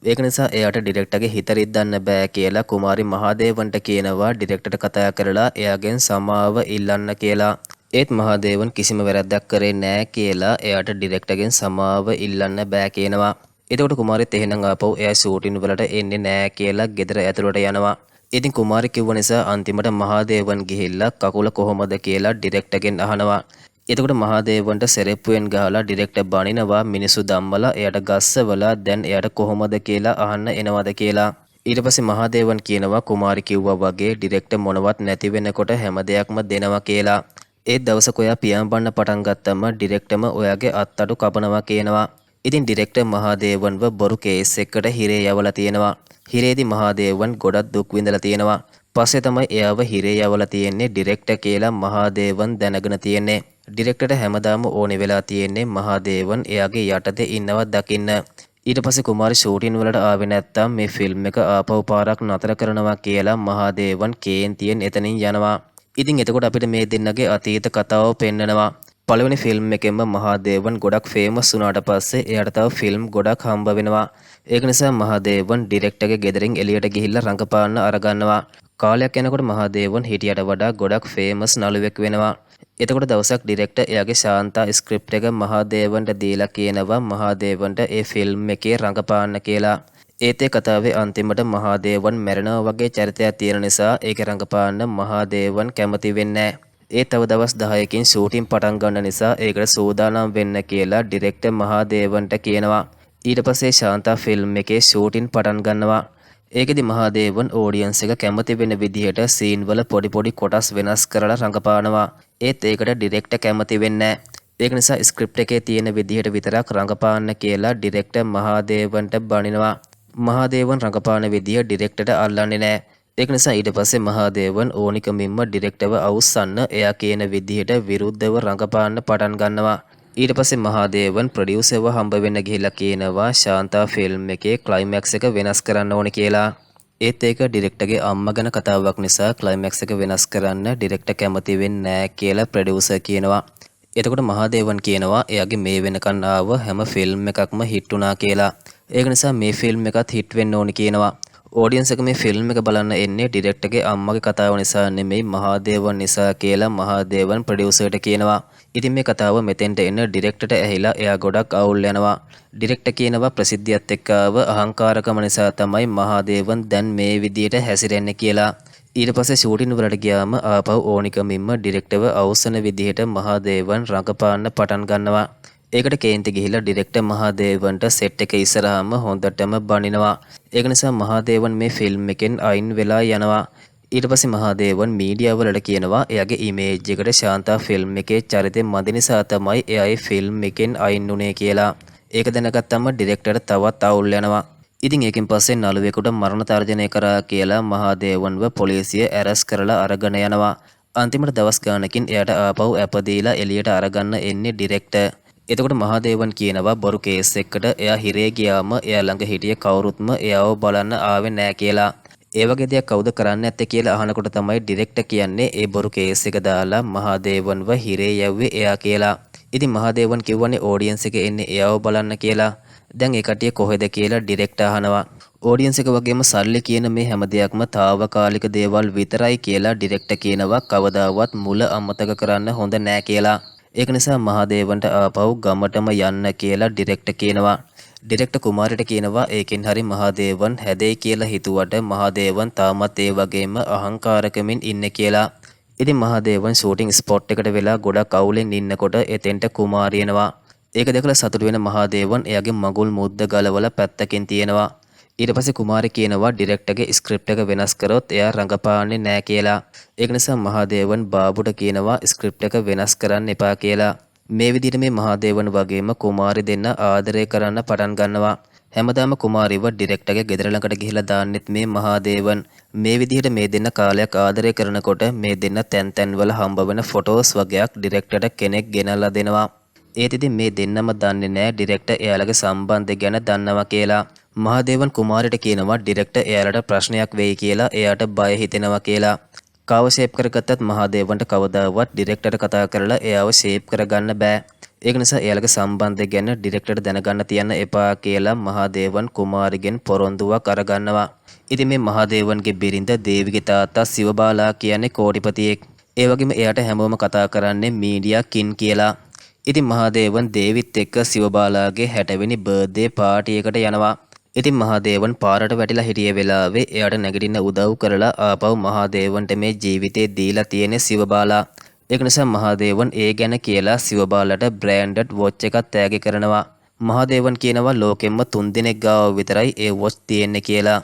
ඒක නිසා එයාට ඩිරෙක්ටර්ගේ හිත රිද්දන්න බෑ කියලා කුමාරි මහාදේවන්ට කියනවා ඩිරෙක්ටර්ට කතා කරලා එයාගෙන් සමාව ඉල්ලන්න කියලා. ඒත් මහාදේවන් කිසිම වැරැද්දක් කරේ නෑ කියලා එයාට ඩිරෙක්ටර්ගෙන් සමාව ඉල්ලන්න බෑ කියනවා. එතකොට කුමාරිත් එහෙනම් ආපහු එයා ෂූටින් වලට එන්නේ නෑ කියලා ගෙදර ඇතුළට යනවා. ඉතින් කුමාරි කිව්ව නිසා අන්තිමට මහාදේවන් ගිහිල්ලා කකුල කොහොමද කියලා ඩිරෙක්ටර්ගෙන් අහනවා. එතකොට මහාදේවන්ට සෙරෙප්පුවෙන් ගහලා ඩිරෙක්ටර් බනිනවා මිනිස්සු ධම්මලා එයාට ගස්සවලා දැන් එයාට කොහොමද කියලා අහන්න එනවද කියලා. ඊට පස්සේ මහාදේවන් කියනවා කුමාරි කිව්වා වගේ ඩිරෙක්ටර් මොනවත් නැති වෙනකොට හැම දෙයක්ම දෙනවා කියලා. ඒ දවසක ඔයා පියාඹන්න පටන් ගත්තම ඩිරෙක්ටර්ම ඔයාගේ අත්තඩු කපනවා කියනවා. ඉතින් ඩිරෙක්ටර් මහදේවන්ව බොරු කේස් එකකට හිරේ යවලා තියෙනවා. හිරේදී මහදේවන් ගොඩක් දුක් විඳලා තියෙනවා. පස්සේ තමයි එයාව හිරේ යවලා තියෙන්නේ ඩිරෙක්ටර් කියලා මහදේවන් දැනගෙන තියෙන්නේ. ඩිරෙක්ටර්ට හැමදාම ඕනේ වෙලා තියෙන්නේ මහදේවන් එයාගේ යටතේ ඉන්නවත් දකින්න. ඊට පස්සේ කුමාරි ෂූටින් වලට ආවේ නැත්තම් මේ ෆිල්ම් එක ආපහු පාරක් නතර කරනවා කියලා මහදේවන් කේන්තියෙන් එතනින් යනවා. ඉතින් එතකොට අපිට මේ දෙන්නගේ අතීත කතාව පෙන්නනවා. පළවෙනි ෆිල්ම් එකෙන්ම මහදේවන් ගොඩක් ෆේමස් වුණාට පස්සේ එයාට තව ෆිල්ම් ගොඩක් හම්බ වෙනවා. ඒක නිසා මහදේවන් ඩිරෙක්ටර්ගේ ගෙදරින් එළියට ගිහිල්ලා රඟපාන්න අරගන්නවා. කාලයක් යනකොට මහදේවන් හිටියට වඩා ගොඩක් ෆේමස් නළුවෙක් වෙනවා. එතකොට දවසක් ඩිරෙක්ටර් එයාගේ ශාන්තා ස්ක්‍රිප්ට් එක මහදේවන්ට දීලා කියනවා මහදේවන්ට ඒ ෆිල්ම් එකේ රඟපාන්න කියලා. ඒත් ඒ කතාවේ අන්තිමට මහදේවන් මැරෙනවා වගේ චරිතයක් තියෙන නිසා ඒක රඟපාන්න මහදේවන් කැමති වෙන්නේ නැහැ. ඒ තව දවස් 10කින් ෂූටින් පටන් ගන්න නිසා ඒකට සූදානම් වෙන්න කියලා ඩිරෙක්ටර් මහදේවන්ට කියනවා. ඊට පස්සේ ශාන්තා ෆිල්ම් එකේ ෂූටින් පටන් ගන්නවා. ඒකෙදි මහදේවන් ඕඩියන්ස් එක කැමති වෙන විදිහට සීන් වල පොඩි පොඩි කොටස් වෙනස් කරලා රඟපානවා. ඒත් ඒකට ඩිරෙක්ටර් කැමති වෙන්නේ නැහැ. ඒක නිසා ස්ක්‍රිප්ට් එකේ තියෙන විදිහට විතරක් රඟපාන්න කියලා ඩිරෙක්ටර් මහදේවන්ට බනිනවා. මහදේවන් රඟපාන විදිය ඩිරෙක්ටර්ට අල්ලන්නේ නැහැ. ඒක නිසා ඊට පස්සේ මහදේවන් ඕනිකමින්ම ඩිරෙක්ටර්ව අවුස්සන්න එයා කියන විදිහට විරුද්ධව රඟපාන්න පටන් ගන්නවා. ඊට පස්සේ මහදේවන් ප්‍රොඩියුසර්ව හම්බ වෙන්න ගිහිල්ලා කියනවා ශාන්තා ෆිල්ම් එකේ ක්ලයිමැක්ස් එක වෙනස් කරන්න ඕනේ කියලා. ඒත් ඒක ඩිරෙක්ටර්ගේ අම්මා ගැන කතාවක් නිසා ක්ලයිමැක්ස් එක වෙනස් කරන්න ඩිරෙක්ටර් කැමති වෙන්නේ නැහැ කියලා ප්‍රොඩියුසර් කියනවා. එතකොට මහදේවන් කියනවා එයාගේ මේ වෙනකන් ආව හැම ෆිල්ම් එකක්ම හිට් වුණා කියලා. ඒක නිසා මේ ෆිල්ම් එකත් හිට් වෙන්න ඕනි කියනවා. ඔඩියන්ස් එක මේ ෆිල්ම් එක බලන්න එන්නේ ඩිරෙක්ටර්ගේ අම්මගේ කතාව නිසා නෙමෙයි මහදේවන් නිසා කියලා මහදේවන් ප්‍රොඩියුසර්ට කියනවා. ඉතින් මේ කතාව මෙතෙන්ට එන ඩිරෙක්ටර්ට ඇහිලා එයා ගොඩක් අවුල් වෙනවා. ඩිරෙක්ටර් කියනවා ප්‍රසිද්ධියත් එක්ක ආව අහංකාරකම නිසා තමයි මහදේවන් දැන් මේ විදියට හැසිරෙන්නේ කියලා. ඊට පස්සේ ෂූටින් වලට ගියාම ආපහු ඕනිකමින්ම ඩිරෙක්ටර්ව අවසන විදිහට මහදේවන් රඟපාන්න පටන් ගන්නවා. ඒකට කේන්ති ගිහිල්ලා ඩිරෙක්ටර් මහදේවන්ට සෙට් එක ඉස්සරහාම හොඳටම බනිනවා. ඒක නිසා මහදේවන් මේ ෆිල්ම් එකෙන් අයින් වෙලා යනවා. ඊට පස්සේ මහදේවන් මීඩියා වලට කියනවා එයාගේ ඉමේජ් එකට ශාන්තා ෆිල්ම් එකේ චරිතෙ මදි නිසා තමයි එයා ඒ ෆිල්ම් එකෙන් අයින් උනේ කියලා. ඒක දැනගත්තම ඩිරෙක්ටර් තවත් අවුල් යනවා. ඉතින් ඒකෙන් පස්සේ නළුවෙකුට මරණ තර්ජනය කරා කියලා මහදේවන්ව පොලිසිය ඇරස් කරලා අරගෙන යනවා. අන්තිමට දවස් ගානකින් එයාට ආපහු ඇප දීලා එළියට අරගන්න එන්නේ ඩිරෙක්ටර්. එතකොට මහදේවන් කියනවා බොරු කේස් එකකට එයා හිරේ ගියාම එයා ළඟ හිටිය කවුරුත්ම එයාව බලන්න ආවේ නැහැ කියලා. ඒ වගේ දෙයක් කවුද කරන්නේ නැත්තේ කියලා අහනකොට තමයි ඩිරෙක්ටර් කියන්නේ ඒ බොරු කේස් එක දාලා මහදේවන්ව හිරේ යව්වේ එයා කියලා. ඉතින් මහදේවන් කිව්වනේ ඔඩියන්ස් එක එන්නේ එයාව බලන්න කියලා. දැන් ඒ කට්ටිය කොහෙද කියලා ඩිරෙක්ටර් අහනවා. ඔඩියන්ස් එක වගේම සල්ලි කියන මේ හැම දෙයක්ම తాවකාලික දේවල් විතරයි කියලා ඩිරෙක්ටර් කියනවා. කවදාවත් මුල අමතක කරන්න හොඳ නැහැ කියලා. ඒක නිසා මහදේවන්ට ආපහු ගමටම යන්න කියලා ඩිරෙක්ටර් කියනවා. ඩිරෙක්ටර් කුමාරට කියනවා ඒකෙන් හරි මහදේවන් හැදෙයි කියලා හිතුවට මහදේවන් තාමත් ඒ වගේම අහංකාරකමින් ඉන්නේ කියලා. ඉතින් මහදේවන් ෂූටින් ස්පොට් එකට වෙලා ගොඩක් අවුලෙන් ඉන්නකොට එතෙන්ට කුමාරි එනවා. ඒක දැකලා සතුටු වෙන මහදේවන් එයාගේ මගුල් මුද්ද ගලවලා පැත්තකින් තියනවා. ඊට පස්සේ කුමාරි කියනවා ඩිරෙක්ටර්ගේ ස්ක්‍රිප්ට් එක වෙනස් කරොත් එයා රඟපාන්නේ නැහැ කියලා. ඒක නිසා මහදේවන් බාබුට කියනවා ස්ක්‍රිප්ට් එක වෙනස් කරන්න එපා කියලා. මේ විදිහට මේ මහදේවන් වගේම කුමාරි දෙන්න ආදරය කරන්න පටන් ගන්නවා. හැමදාම කුමාරිව ඩිරෙක්ටර්ගේ ගෙදර ළඟට ගිහිලා දාන්නෙත් මේ මහදේවන්. මේ විදිහට මේ දෙන්න කාලයක් ආදරය කරනකොට මේ දෙන්න තැන් තැන් වල හම්බ වෙන ෆොටෝස් වගේක් ඩිරෙක්ටර්ට කෙනෙක් ගෙනල්ලා දෙනවා. ඒත් ඉතින් මේ දෙන්නම දන්නේ නැහැ ඩිරෙක්ටර් එයාලගේ සම්බන්ධය ගැන දන්නවා කියලා. මහදේවන් කුමාරට කියනවා ඩිරෙක්ටර් එයාලට ප්‍රශ්නයක් වෙයි කියලා එයාට බය හිතෙනවා කියලා. කාව ෂේප් කරගත්තත් මහදේවන්ට කවදාවත් ඩිරෙක්ටර් කතා කරලා එයාව ෂේප් කරගන්න බෑ. ඒක නිසා එයාලගේ සම්බන්ධය ගැන ඩිරෙක්ටර් දැනගන්න තියන්න එපා කියලා මහදේවන් කුමාරිගෙන් පොරොන්දුවක් අරගන්නවා. ඉතින් මේ මහදේවන්ගේ බිරිඳ දේවිගේ තාත්තා සිවබාලා කියන්නේ කෝටිපතියෙක්. ඒ වගේම එයාට හැමෝම කතා කරන්නේ මීඩියා කින් කියලා. ඉතින් මහදේවන් දේවිත් එක්ක සිවබාලාගේ 60 වෙනි බර්ත්ඩේ පාටි එකට යනවා. ඉතින් මහදේවන් පාරට වැටිලා හිටිය වෙලාවේ එයාට නැගිටින්න උදව් කරලා ආපහු මහදේවන්ට මේ ජීවිතේ දීලා තියෙන සිවබාලා. ඒක නිසා මහදේවන් ඒ ගැන කියලා සිවබාලට බ්‍රෑන්ඩඩ් වොච් එකක් තෑගි කරනවා. මහදේවන් කියනවා ලෝකෙම්ම 3 දිනක් ගාව විතරයි ඒ වොච් තියෙන්නේ කියලා.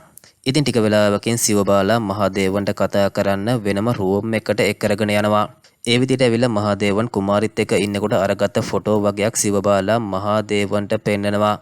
ඉතින් ටික වෙලාවකින් සිවබාලා මහදේවන්ට කතා කරන්න වෙනම රූම් එකකට එක් කරගෙන යනවා. ඒ විදිහට ඇවිල්ලා මහදේවන් කුමාරිත් එක්ක ඉන්නකොට අරගත්ත ෆොටෝ වගේක් සිවබාලා මහදේවන්ට පෙන්නනවා.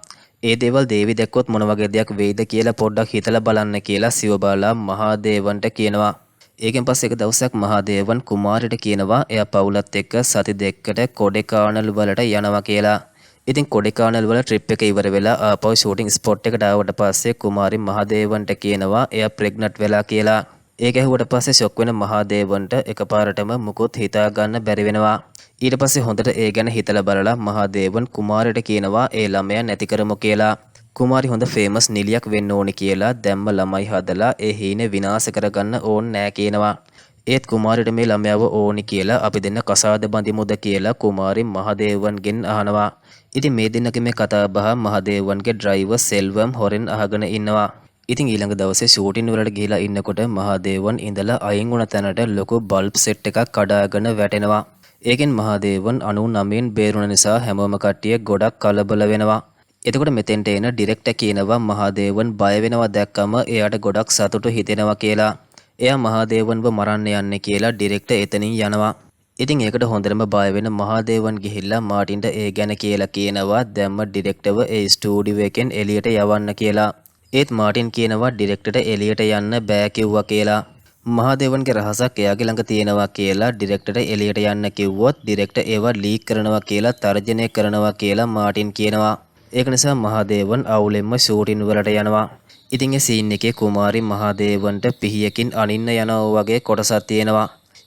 ඒ දේවල් දේවි දැක්කොත් මොන වගේ දෙයක් වෙයිද කියලා පොඩ්ඩක් හිතලා බලන්න කියලා සිවබාලා මහදේවන්ට කියනවා. ඒකෙන් පස්සේ එක දවසක් මහදේවන් කුමාරිට කියනවා එයා පවුලත් එක්ක සති දෙකකට කොඩේකානල් වලට යනවා කියලා. ඉතින් කොඩේකානල් වල ට්‍රිප් එක ඉවර වෙලා ආපහු ෂූටින් ස්පොට් එකට ආවට පස්සේ කුමාරි මහදේවන්ට කියනවා එයා ප්‍රෙග්නන්ට් වෙලා කියලා. ඒක ඇහුවට පස්සේ ෂොක් වෙන මහදේවන්ට එකපාරටම මුකුත් හිතා ගන්න බැරි වෙනවා. ඊට පස්සේ හොඳට ඒ ගැන හිතලා බලලා මහදේවන් කුමාරට කියනවා ඒ ළමයා නැති කරමු කියලා. කුමාරි හොඳ ෆේමස් නිලියක් වෙන්න ඕනි කියලා දැම්ම ළමයි හදලා ඒ හීනේ විනාශ කරගන්න ඕන් නෑ කියනවා. ඒත් කුමාරිට මේ ළමයාව ඕනි කියලා අපි දෙන්න කසාද බඳිමුද කියලා කුමාරි මහදේවන්ගෙන් අහනවා. ඉතින් මේ දෙන්නගේ මේ කතා බහ මහදේවන්ගේ ඩ්‍රයිවර් සෙල්වම් හොරෙන් අහගෙන ඉන්නවා. ඉතින් ඊළඟ දවසේ ෂූටින් වලට ගිහිලා ඉන්නකොට මහදේවන් ඉඳලා අයින් වුණ තැනට ලොකු බල්බ් සෙට් එකක් කඩාගෙන වැටෙනවා. ඒකෙන් මහදේවන් 99න් බේරුණ නිසා හැමෝම කට්ටිය ගොඩක් කලබල වෙනවා. එතකොට මෙතෙන්ට එන ඩිරෙක්ටර් කියනවා මහදේවන් බය වෙනවා දැක්කම එයාට ගොඩක් සතුටු හිතෙනවා කියලා. එයා මහදේවන්ව මරන්න යන්නේ කියලා ඩිරෙක්ටර් එතනින් යනවා. ඉතින් ඒකට හොඳටම බය වෙන මහදේවන් ගිහිල්ලා මාටින්ට ඒ ගැන කියලා කියනවා දැම්ම ඩිරෙක්ටර්ව ඒ ස්ටුඩියෝ එකෙන් එළියට යවන්න කියලා. ඒත් මාටින් කියනවා ඩිරෙක්ටර්ට එළියට යන්න බෑ කිව්වා කියලා. මහදේවන්ගේ රහසක් එයාගේ ළඟ තියෙනවා කියලා ඩිරෙක්ටර්ට එළියට යන්න කිව්වොත් ඩිරෙක්ටර් ඒවා ලීක් කරනවා කියලා තර්ජනය කරනවා කියලා මාටින් කියනවා. ඒක නිසා මහදේවන් අවුලෙන්ම ෂූටින් වලට යනවා. ඉතින් ඒ සීන් එකේ කුමාරි මහදේවන්ට පිහියකින් අනින්න යනවා වගේ කොටසක් තියෙනවා.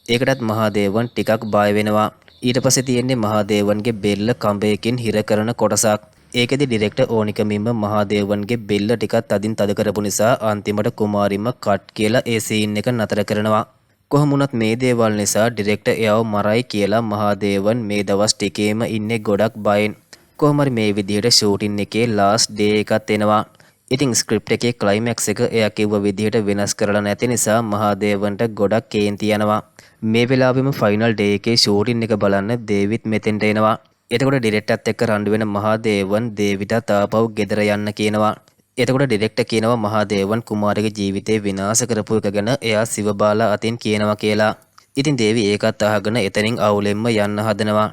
ඒකටත් මහදේවන් ටිකක් බය වෙනවා. ඊට පස්සේ තියෙන්නේ මහදේවන්ගේ බෙල්ල කඹයකින් හිර කරන කොටසක්. ඒකෙදි ඩිරෙක්ටර් ඕනිකමින්ම මහදේවන්ගේ බෙල්ල ටිකක් තදින් තද කරපු නිසා අන්තිමට කුමාරිම කට් කියලා ඒ සීන් එක නතර කරනවා. කොහොම වුණත් මේ දේවල් නිසා ඩිරෙක්ටර් එයාව මරයි කියලා මහදේවන් මේ දවස් ටිකේම ඉන්නේ ගොඩක් බයෙන්. කොහොම හරි මේ විදිහට ෂූටින් එකේ ලාස්ට් ඩේ එකක් එනවා. ඉතින් ස්ක්‍රිප්ට් එකේ ක්ලයිමැක්ස් එක එයා කිව්ව විදිහට වෙනස් කරලා නැති නිසා මහදේවන්ට ගොඩක් කේන්ති යනවා. මේ වෙලාවෙම ෆයිනල් ඩේ එකේ ෂූටින් එක බලන්න දේවිත් මෙතෙන්ට එනවා. එතකොට ඩිරෙක්ටර්ත් එක්ක රණ්ඩු වෙන මහදේවන් දේවිටත් ආපහු ගෙදර යන්න කියනවා. එතකොට ඩිරෙක්ටර් කියනවා මහදේවන් කුමාරගේ ජීවිතේ විනාශ කරපු එක ගැන එයා සිවබාලා අතින් කියනවා කියලා. ඉතින් දේවි ඒකත් අහගෙන එතනින් අවුලෙන්ම යන්න හදනවා.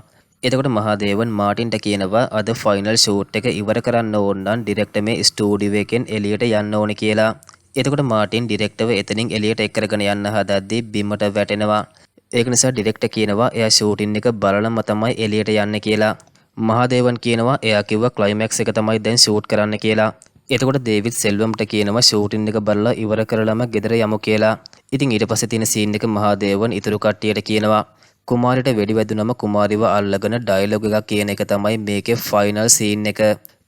එතකොට මහදේවන් මාටින්ට කියනවා අද ෆයිනල් ෂූට් එක ඉවර කරන්න ඕන නම් ඩිරෙක්ටර් මේ ස්ටුඩියෝ එකෙන් එළියට යන්න ඕනේ කියලා. එතකොට මාටින් ඩිරෙක්ටර්ව එතනින් එළියට එක්කරගෙන යන්න හදද්දී බිමට වැටෙනවා. ඒක නිසා ඩිරෙක්ටර් කියනවා එයා ෂූටින් එක බලලම තමයි එළියට යන්නේ කියලා. මහදේවන් කියනවා එයා කිව්වා ක්ලයිමැක්ස් එක තමයි දැන් ෂූට් කරන්න කියලා. එතකොට දේවිත් සෙල්වම්ට කියනවා ෂූටින් එක බලලා ඉවර කරලම ගෙදර යමු කියලා. ඉතින් ඊට පස්සේ තියෙන සීන් එක මහදේවන් ඉතුරු කට්ටියට කියනවා කුමාරිට වෙඩි වැදුනම කුමාරිව අල්ලගෙන ඩයලොග් එකක් කියන එක තමයි මේකේ ෆයිනල් සීන් එක.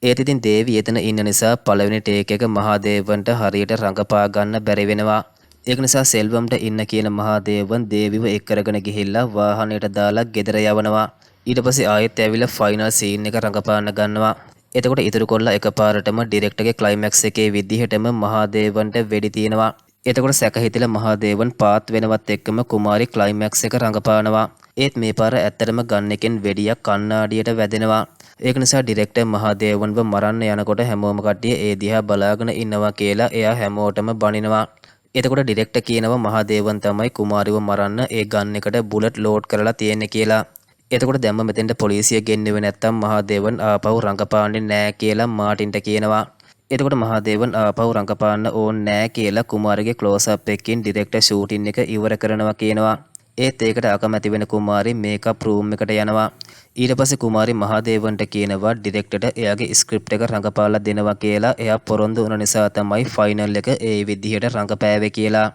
ඒත් ඉතින් දේවි එතන ඉන්න නිසා පළවෙනි ටේක් එක මහදේවන්ට හරියට රඟපා ගන්න බැරි වෙනවා. ඒක නිසා සෙල්වම්ට ඉන්න කියන මහදේවන් දේවිව එක් කරගෙන ගිහිල්ලා වාහනයට දාලා ගෙදර යවනවා. ඊට පස්සේ ආයෙත් ඇවිල්ලා ෆයිනල් සීන් එක රඟපාන්න ගන්නවා. එතකොට ඉතුරු කොල්ලා එකපාරටම ඩිරෙක්ටර්ගේ ක්ලයිමැක්ස් එකේ විදිහටම මහදේවන්ට වෙඩි තියනවා. එතකොට සැක හිතිලා මහදේවන් පාත් වෙනවත් එක්කම කුමාරි ක්ලයිමැක්ස් එක රඟපානවා. ඒත් මේ පාර ඇත්තටම ගන් එකෙන් වෙඩියක් කණ්ණාඩියට වැදෙනවා. ඒක නිසා ඩිරෙක්ටර් මහදේවන්ව මරන්න යනකොට හැමෝම කට්ටිය ඒ දිහා බලාගෙන ඉන්නවා කියලා එයා හැමෝටම බනිනවා. එතකොට ඩිරෙක්ටර් කියනවා මහදේවන් තමයි කුමාරිව මරන්න ඒ ගන් එකට බුලට් ලෝඩ් කරලා තියෙන්නේ කියලා. එතකොට දැම්ම මෙතෙන්ට පොලිසිය ගෙන්නෙන්නේ නැත්තම් මහදේවන් ආපහු රඟපාන්නේ නෑ කියලා මාටින්ට කියනවා. එතකොට මහදේවන් ආපහු රඟපාන්න ඕනේ නෑ කියලා කුමාරගේ ක්ලෝස් අප් එකකින් ඩිරෙක්ටර් ෂූටින් එක ඉවර කරනවා කියනවා. ඒත් ඒකට අකමැති වෙන කුමාරි මේකප් රූම් එකට යනවා. ඊට පස්සේ කුමාරි මහදේවන්ට කියනවා ඩිරෙක්ටර්ට එයාගේ ස්ක්‍රිප්ට් එක රඟපාලා දෙනවා කියලා. එයා පොරොන්දු වුණ නිසා තමයි ෆයිනල් එක ඒ විදිහට රඟපෑවේ කියලා.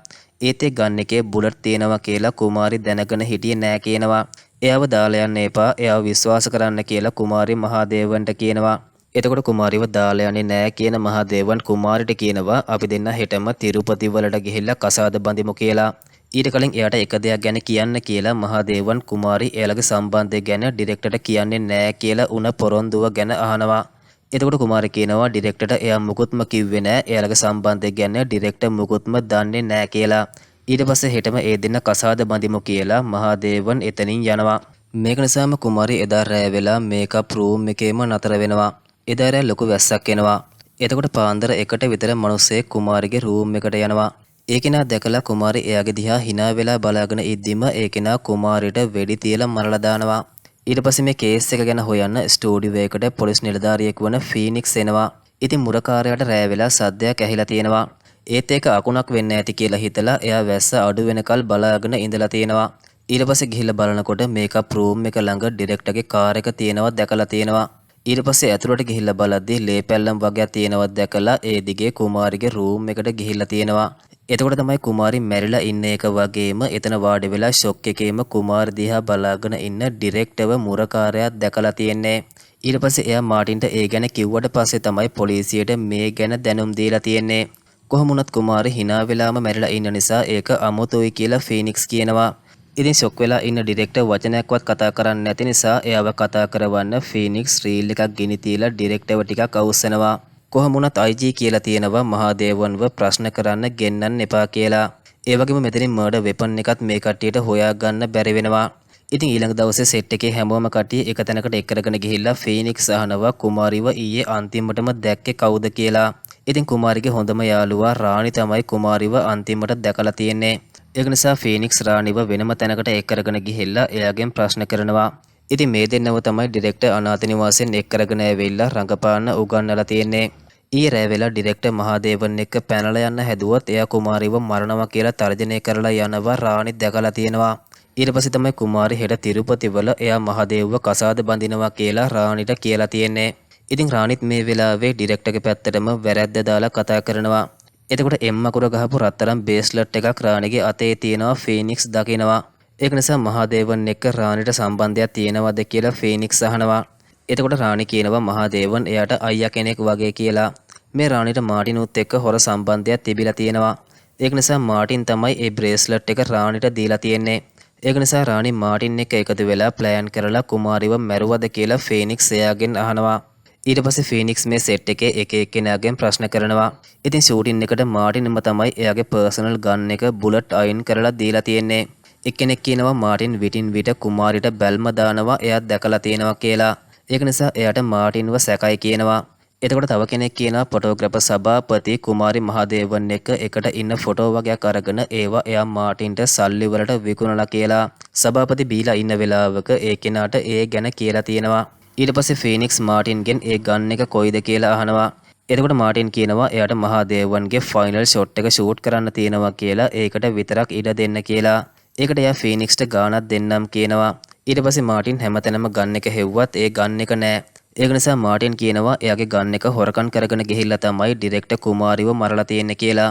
ඒත් ඒ ගන් එකේ බුලට් තියෙනවා කියලා කුමාරි දැනගෙන හිටියේ නෑ කියනවා. එයාව දාලා යන්න එපා. එයාව විශ්වාස කරන්න කියලා කුමාරි මහදේවන්ට කියනවා. එතකොට කුමාරිව දාලා යන්නේ නෑ කියන මහදේවන් කුමාරිට කියනවා අපි දෙන්න හෙටම තිරුපති වලට ගිහිල්ලා කසාද බඳිමු කියලා. ඊට කලින් එයාට එක දෙයක් ගැන කියන්න කියලා මහදේවන් කුමාරි එයාලගේ සම්බන්ධය ගැන ඩිරෙක්ටර්ට කියන්නේ නෑ කියලා උන පොරොන්දුව ගැන අහනවා. එතකොට කුමාරි කියනවා ඩිරෙක්ටර්ට එයා මුකුත්ම කිව්වේ නෑ එයාලගේ සම්බන්ධය ගැන ඩිරෙක්ටර් මුකුත්ම දන්නේ නෑ කියලා. ඊට පස්සේ හෙටම ඒ දෙන්න කසාද බඳිමු කියලා මහදේවන් එතනින් යනවා. මේක නිසාම කුමාරි එදා රෑ වෙලා මේකප් රූම් එකේම නතර වෙනවා. එදා රෑ ලොකු වැස්සක් එනවා. එතකොට පාන්දර 1ට විතර මිනිස්සේ කුමාරිගේ රූම් එකට යනවා. ඒ කෙනා දැකලා කුමාරි එයාගේ දිහා hina වෙලා බලාගෙන ඉද්දිම ඒ කෙනා කුමාරිට වෙඩි තියලා මරලා දානවා. ඊට පස්සේ මේ කේස් එක ගැන හොයන්න ස්ටුඩියෝ එකට පොලිස් නිලධාරියෙක් වන ෆීනික්ස් එනවා. ඉතින් මුරකාරයාට රෑ වෙලා සද්දයක් ඇහිලා තියෙනවා. ඒත් ඒක අකුණක් වෙන්න ඇති කියලා හිතලා එයා වැස්ස අඩු වෙනකල් බලාගෙන ඉඳලා තියෙනවා. ඊට පස්සේ ගිහිල්ලා බලනකොට මේකප් රූම් එක ළඟ ඩිරෙක්ටර්ගේ කාර් එක තියෙනවා දැකලා තියෙනවා. ඊට පස්සේ ඇතුළට ගිහිල්ලා බලද්දී ලේ පැල්ලම් වගේක් තියෙනවා දැකලා ඒ දිගේ කුමාරිගේ රූම් එකට ගිහිල්ලා තියෙනවා. එතකොට තමයි කුමාරි මැරිලා ඉන්න එක වගේම එතන වාඩි වෙලා ෂොක් එකේම කුමාරි දිහා බලාගෙන ඉන්න ඩිරෙක්ටර්ව මුරකාරයා දැකලා තියෙන්නේ. ඊට පස්සේ එයා මාටින්ට ඒ ගැන කිව්වට පස්සේ තමයි පොලිසියට මේ ගැන දැනුම් දීලා තියෙන්නේ. කොහොම වුණත් කුමාරි hina වෙලාම මැරිලා ඉන්න නිසා ඒක අමුතුයි කියලා ෆීනික්ස් කියනවා. ඉතින් ෂොක් වෙලා ඉන්න ඩිරෙක්ටර් වචනයක්වත් කතා කරන්නේ නැති නිසා එයාව කතා කරවන්න ෆීනික්ස් රීල් එකක් ගෙනි තියලා ඩිරෙක්ටර්ව ටිකක් අවුස්සනවා. කොහොම වුණත් IG කියලා තියෙනවා මහදේවන්ව ප්‍රශ්න කරන්න ගෙන්නන්න එපා කියලා. ඒ වගේම මෙතනින් මර්ඩර් වෙපන් එකත් මේ කට්ටියට හොයාගන්න බැරි වෙනවා. ඉතින් ඊළඟ දවසේ සෙට් එකේ හැමෝම කට්ටිය එක තැනකට එක් කරගෙන ගිහිල්ලා ෆීනික්ස් අහනවා කුමාරිව ඊයේ අන්තිමටම දැක්කේ කවුද කියලා. ඉතින් කුමාරිගේ හොඳම යාළුවා රාණි තමයි කුමාරිව අන්තිමට දැකලා තියෙන්නේ. ඒක නිසා ෆීනික්ස් රාණිව වෙනම තැනකට එක් කරගෙන ගිහිල්ලා එයාගෙන් ප්‍රශ්න කරනවා. ඉතින් මේ දෙන්නව තමයි ඩිරෙක්ටර් අනාථ නිවාසයෙන් එක් කරගෙන ඇවිල්ලා රංගපාන්න උගන්වලා තියෙන්නේ. ඊයේ රෑ වෙලා ඩිරෙක්ටර් මහදේවන් එක්ක පැනලා යන්න හැදුවත් එයා කුමාරිව මරනවා කියලා තර්ජනය කරලා යනවා රාණි දැකලා තියෙනවා. ඊට පස්සේ තමයි කුමාරි හෙට තිරුපති වල එයා මහදේවව කසාද බඳිනවා කියලා රාණිට කියලා තියෙන්නේ. ඉතින් රාණිත් මේ වෙලාවේ ඩිරෙක්ටර්ගේ පැත්තටම වැරද්ද දාලා කතා කරනවා. එතකොට එම්මකුර ගහපු රත්තරන් බේස්ලට් එකක් රාණිගේ අතේ තියෙනවා ෆීනික්ස් දකිනවා. ඒක නිසා මහදේවන් එක්ක රාණිට සම්බන්ධයක් තියෙනවද කියලා ෆීනික්ස් අහනවා. එතකොට රාණි කියනවා මහදේවන් එයාට අයියා කෙනෙක් වගේ කියලා. මේ රාණිට මාටිනුත් එක්ක හොර සම්බන්ධයක් තිබිලා තියෙනවා. ඒක නිසා මාටින් තමයි ඒ බ්‍රේස්ලට් එක රාණිට දීලා තියෙන්නේ. ඒක නිසා රාණි මාටින් එක්ක එකතු වෙලා ප්ලෑන් කරලා කුමාරිව මැරුවද කියලා ෆීනික්ස් එයාගෙන් අහනවා. ඊට පස්සේ ෆීනික්ස් මේ සෙට් එකේ එක එක්කෙනාගෙන් ප්‍රශ්න කරනවා. ඉතින් ෂූටින් එකට මාටින්ම තමයි එයාගේ පර්සනල් ගන් එක බුලට් අයින් කරලා දීලා තියෙන්නේ. එක්කෙනෙක් කියනවා මාටින් විටින් විට කුමාරිට බැල්ම දානවා එයා දැකලා තියෙනවා කියලා. ඒක නිසා එයාට මාටින්ව සැකයි කියනවා. එතකොට තව කෙනෙක් කියනවා ෆොටෝග්‍රැෆර් සභාපති කුමාරි මහදේවන් එක්ක එකට ඉන්න ෆොටෝ වගේක් අරගෙන ඒවා එයා මාටින්ට සල්ලි වලට විකුණලා කියලා. සභාපති බීලා ඉන්න වෙලාවක ඒ කෙනාට ඒ ගැන කියලා තියෙනවා. ඊට පස්සේ ෆීනික්ස් මාටින්ගෙන් ඒ ගන් එක කොයිද කියලා අහනවා. එතකොට මාටින් කියනවා එයාට මහදේවන්ගේ ෆයිනල් ෂොට් එක ෂූට් කරන්න තියෙනවා කියලා ඒකට විතරක් ඉඩ දෙන්න කියලා. ඒකට එයා ෆීනික්ස්ට ගාණක් දෙන්නම් කියනවා. ඊට පස්සේ මාටින් හැමතැනම ගන් එක හෙව්වත් ඒ ගන් එක නෑ. ඒක නිසා මාටින් කියනවා එයාගේ ගන් එක හොරකම් කරගෙන ගිහිල්ලා තමයි ඩිරෙක්ටර් කුමාරිව මරලා තියෙන්නේ කියලා.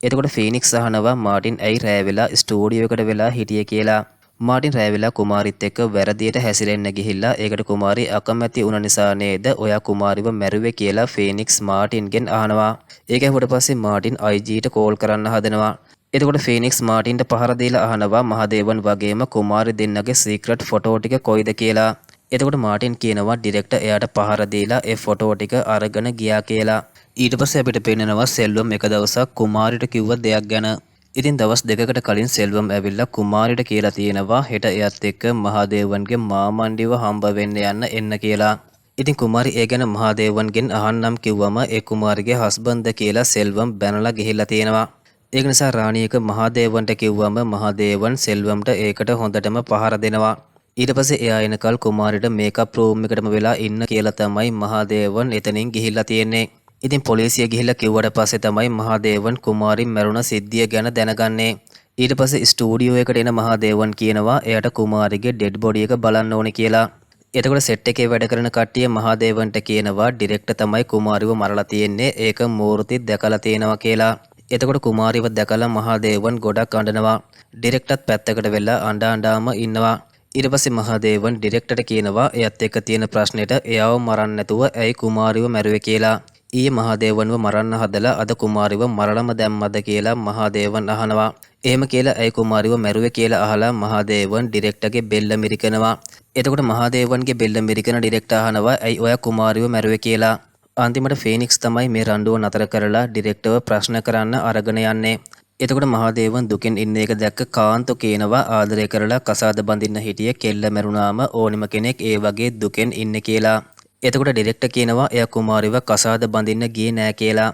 එතකොට ෆීනික්ස් අහනවා මාටින් ඇයි රෑ වෙලා ස්ටුඩියෝ එකට වෙලා හිටියේ කියලා. මාටින් රෑ වෙලා කුමාරිත් එක්ක වැරදියට හැසිරෙන්න ගිහිල්ලා ඒකට කුමාරි අකමැති වුණ නිසා නේද ඔයා කුමාරිව මැරුවේ කියලා ෆීනික්ස් මාටින්ගෙන් අහනවා. ඒක ඇහුවට පස්සේ මාටින් IGට කෝල් කරන්න හදනවා. එතකොට ෆීනික්ස් මාටින්ට පහර දීලා අහනවා මහදේවන් වගේම කුමාරි දෙන්නගේ සීක්‍රට් ෆොටෝ ටික කොයිද කියලා. එතකොට මාටින් කියනවා ඩිරෙක්ටර් එයාට පහර දීලා ඒ ෆොටෝ ටික අරගෙන ගියා කියලා. ඊට පස්සේ අපිට පේනවා සෙල්වම් එක දවසක් කුමාරිට කිව්ව දෙයක් ගැන. ඉතින් දවස් දෙකකට කලින් සෙල්වම් ඇවිල්ලා කුමාරිට කියලා තියෙනවා හෙට එයත් එක්ක මහදේවන්ගේ මාමණ්ඩිව හම්බ වෙන්න එන්න කියලා. ඉතින් කුමාරි ඒ ගැන මහදේවන්ගෙන් අහන්නම් කිව්වම ඒ කුමාරිගේ හස්බන්ඩ් කියලා සෙල්වම් බැනලා ගිහිල්ලා තියෙනවා. ඒක නිසා රාණියක මහදේවන්ට කිව්වම මහදේවන් සෙල්වම්ට ඒකට හොඳටම පහර දෙනවා. ඊට පස්සේ එයා එනකල් කුමාරිට මේකප් රූම් එකටම වෙලා ඉන්න කියලා තමයි මහදේවන් එතනින් ගිහිල්ලා තියෙන්නේ. ඉතින් පොලිසිය ගිහිල්ලා කිව්වට පස්සේ තමයි මහදේවන් කුමාරි මැරුණ සිද්ධිය ගැන දැනගන්නේ. ඊට පස්සේ ස්ටුඩියෝ එකට එන මහදේවන් කියනවා එයාට කුමාරිගේ ඩෙඩ් බොඩි එක බලන්න ඕනේ කියලා. එතකොට සෙට් එකේ වැඩ කරන කට්ටිය මහදේවන්ට කියනවා ඩිරෙක්ටර් තමයි කුමාරිව මරලා තියෙන්නේ ඒක මූර්ති දැකලා තියෙනවා කියලා. එතකොට කුමාරිව දැකලා මහදේවන් ගොඩක් අඬනවා. ඩිරෙක්ටර්ත් පැත්තකට වෙලා අඬාම ඉන්නවා. ඊට පස්සේ මහදේවන් ඩිරෙක්ටර්ට කියනවා එයත් එක්ක තියෙන ප්‍රශ්නෙට එයාව මරන්න නැතුව ඇයි කුමාරිව මැරුවේ කියලා. ඊයේ මහදේවන්ව මරන්න හදලා අද කුමාරිව මරලම දැම්මද කියලා මහදේවන් අහනවා. එහෙම කියලා ඇයි කුමාරිව මැරුවේ කියලා අහලා මහදේවන් ඩිරෙක්ටර්ගේ බෙල්ල මිරිකනවා. එතකොට මහදේවන්ගේ බෙල්ල මිරිකන ඩිරෙක්ටර් අහනවා ඇයි ඔයා කුමාරිව මැරුවේ කියලා. අන්තිමට ෆීනික්ස් තමයි මේ රණ්ඩුව නතර කරලා ඩිරෙක්ටර්ව ප්‍රශ්න කරන්න අරගෙන යන්නේ. එතකොට මහදේවන් දුකෙන් ඉන්න එක දැක්ක කාන්තෝ කියනවා ආදරය කරලා කසාද බඳින්න හිටිය කෙල්ල මැරුණාම ඕනිම කෙනෙක් ඒ වගේ දුකෙන් ඉන්නේ කියලා. එතකොට ඩිරෙක්ටර් කියනවා එයා කුමාරිව කසාද බඳින්න ගියේ නෑ කියලා.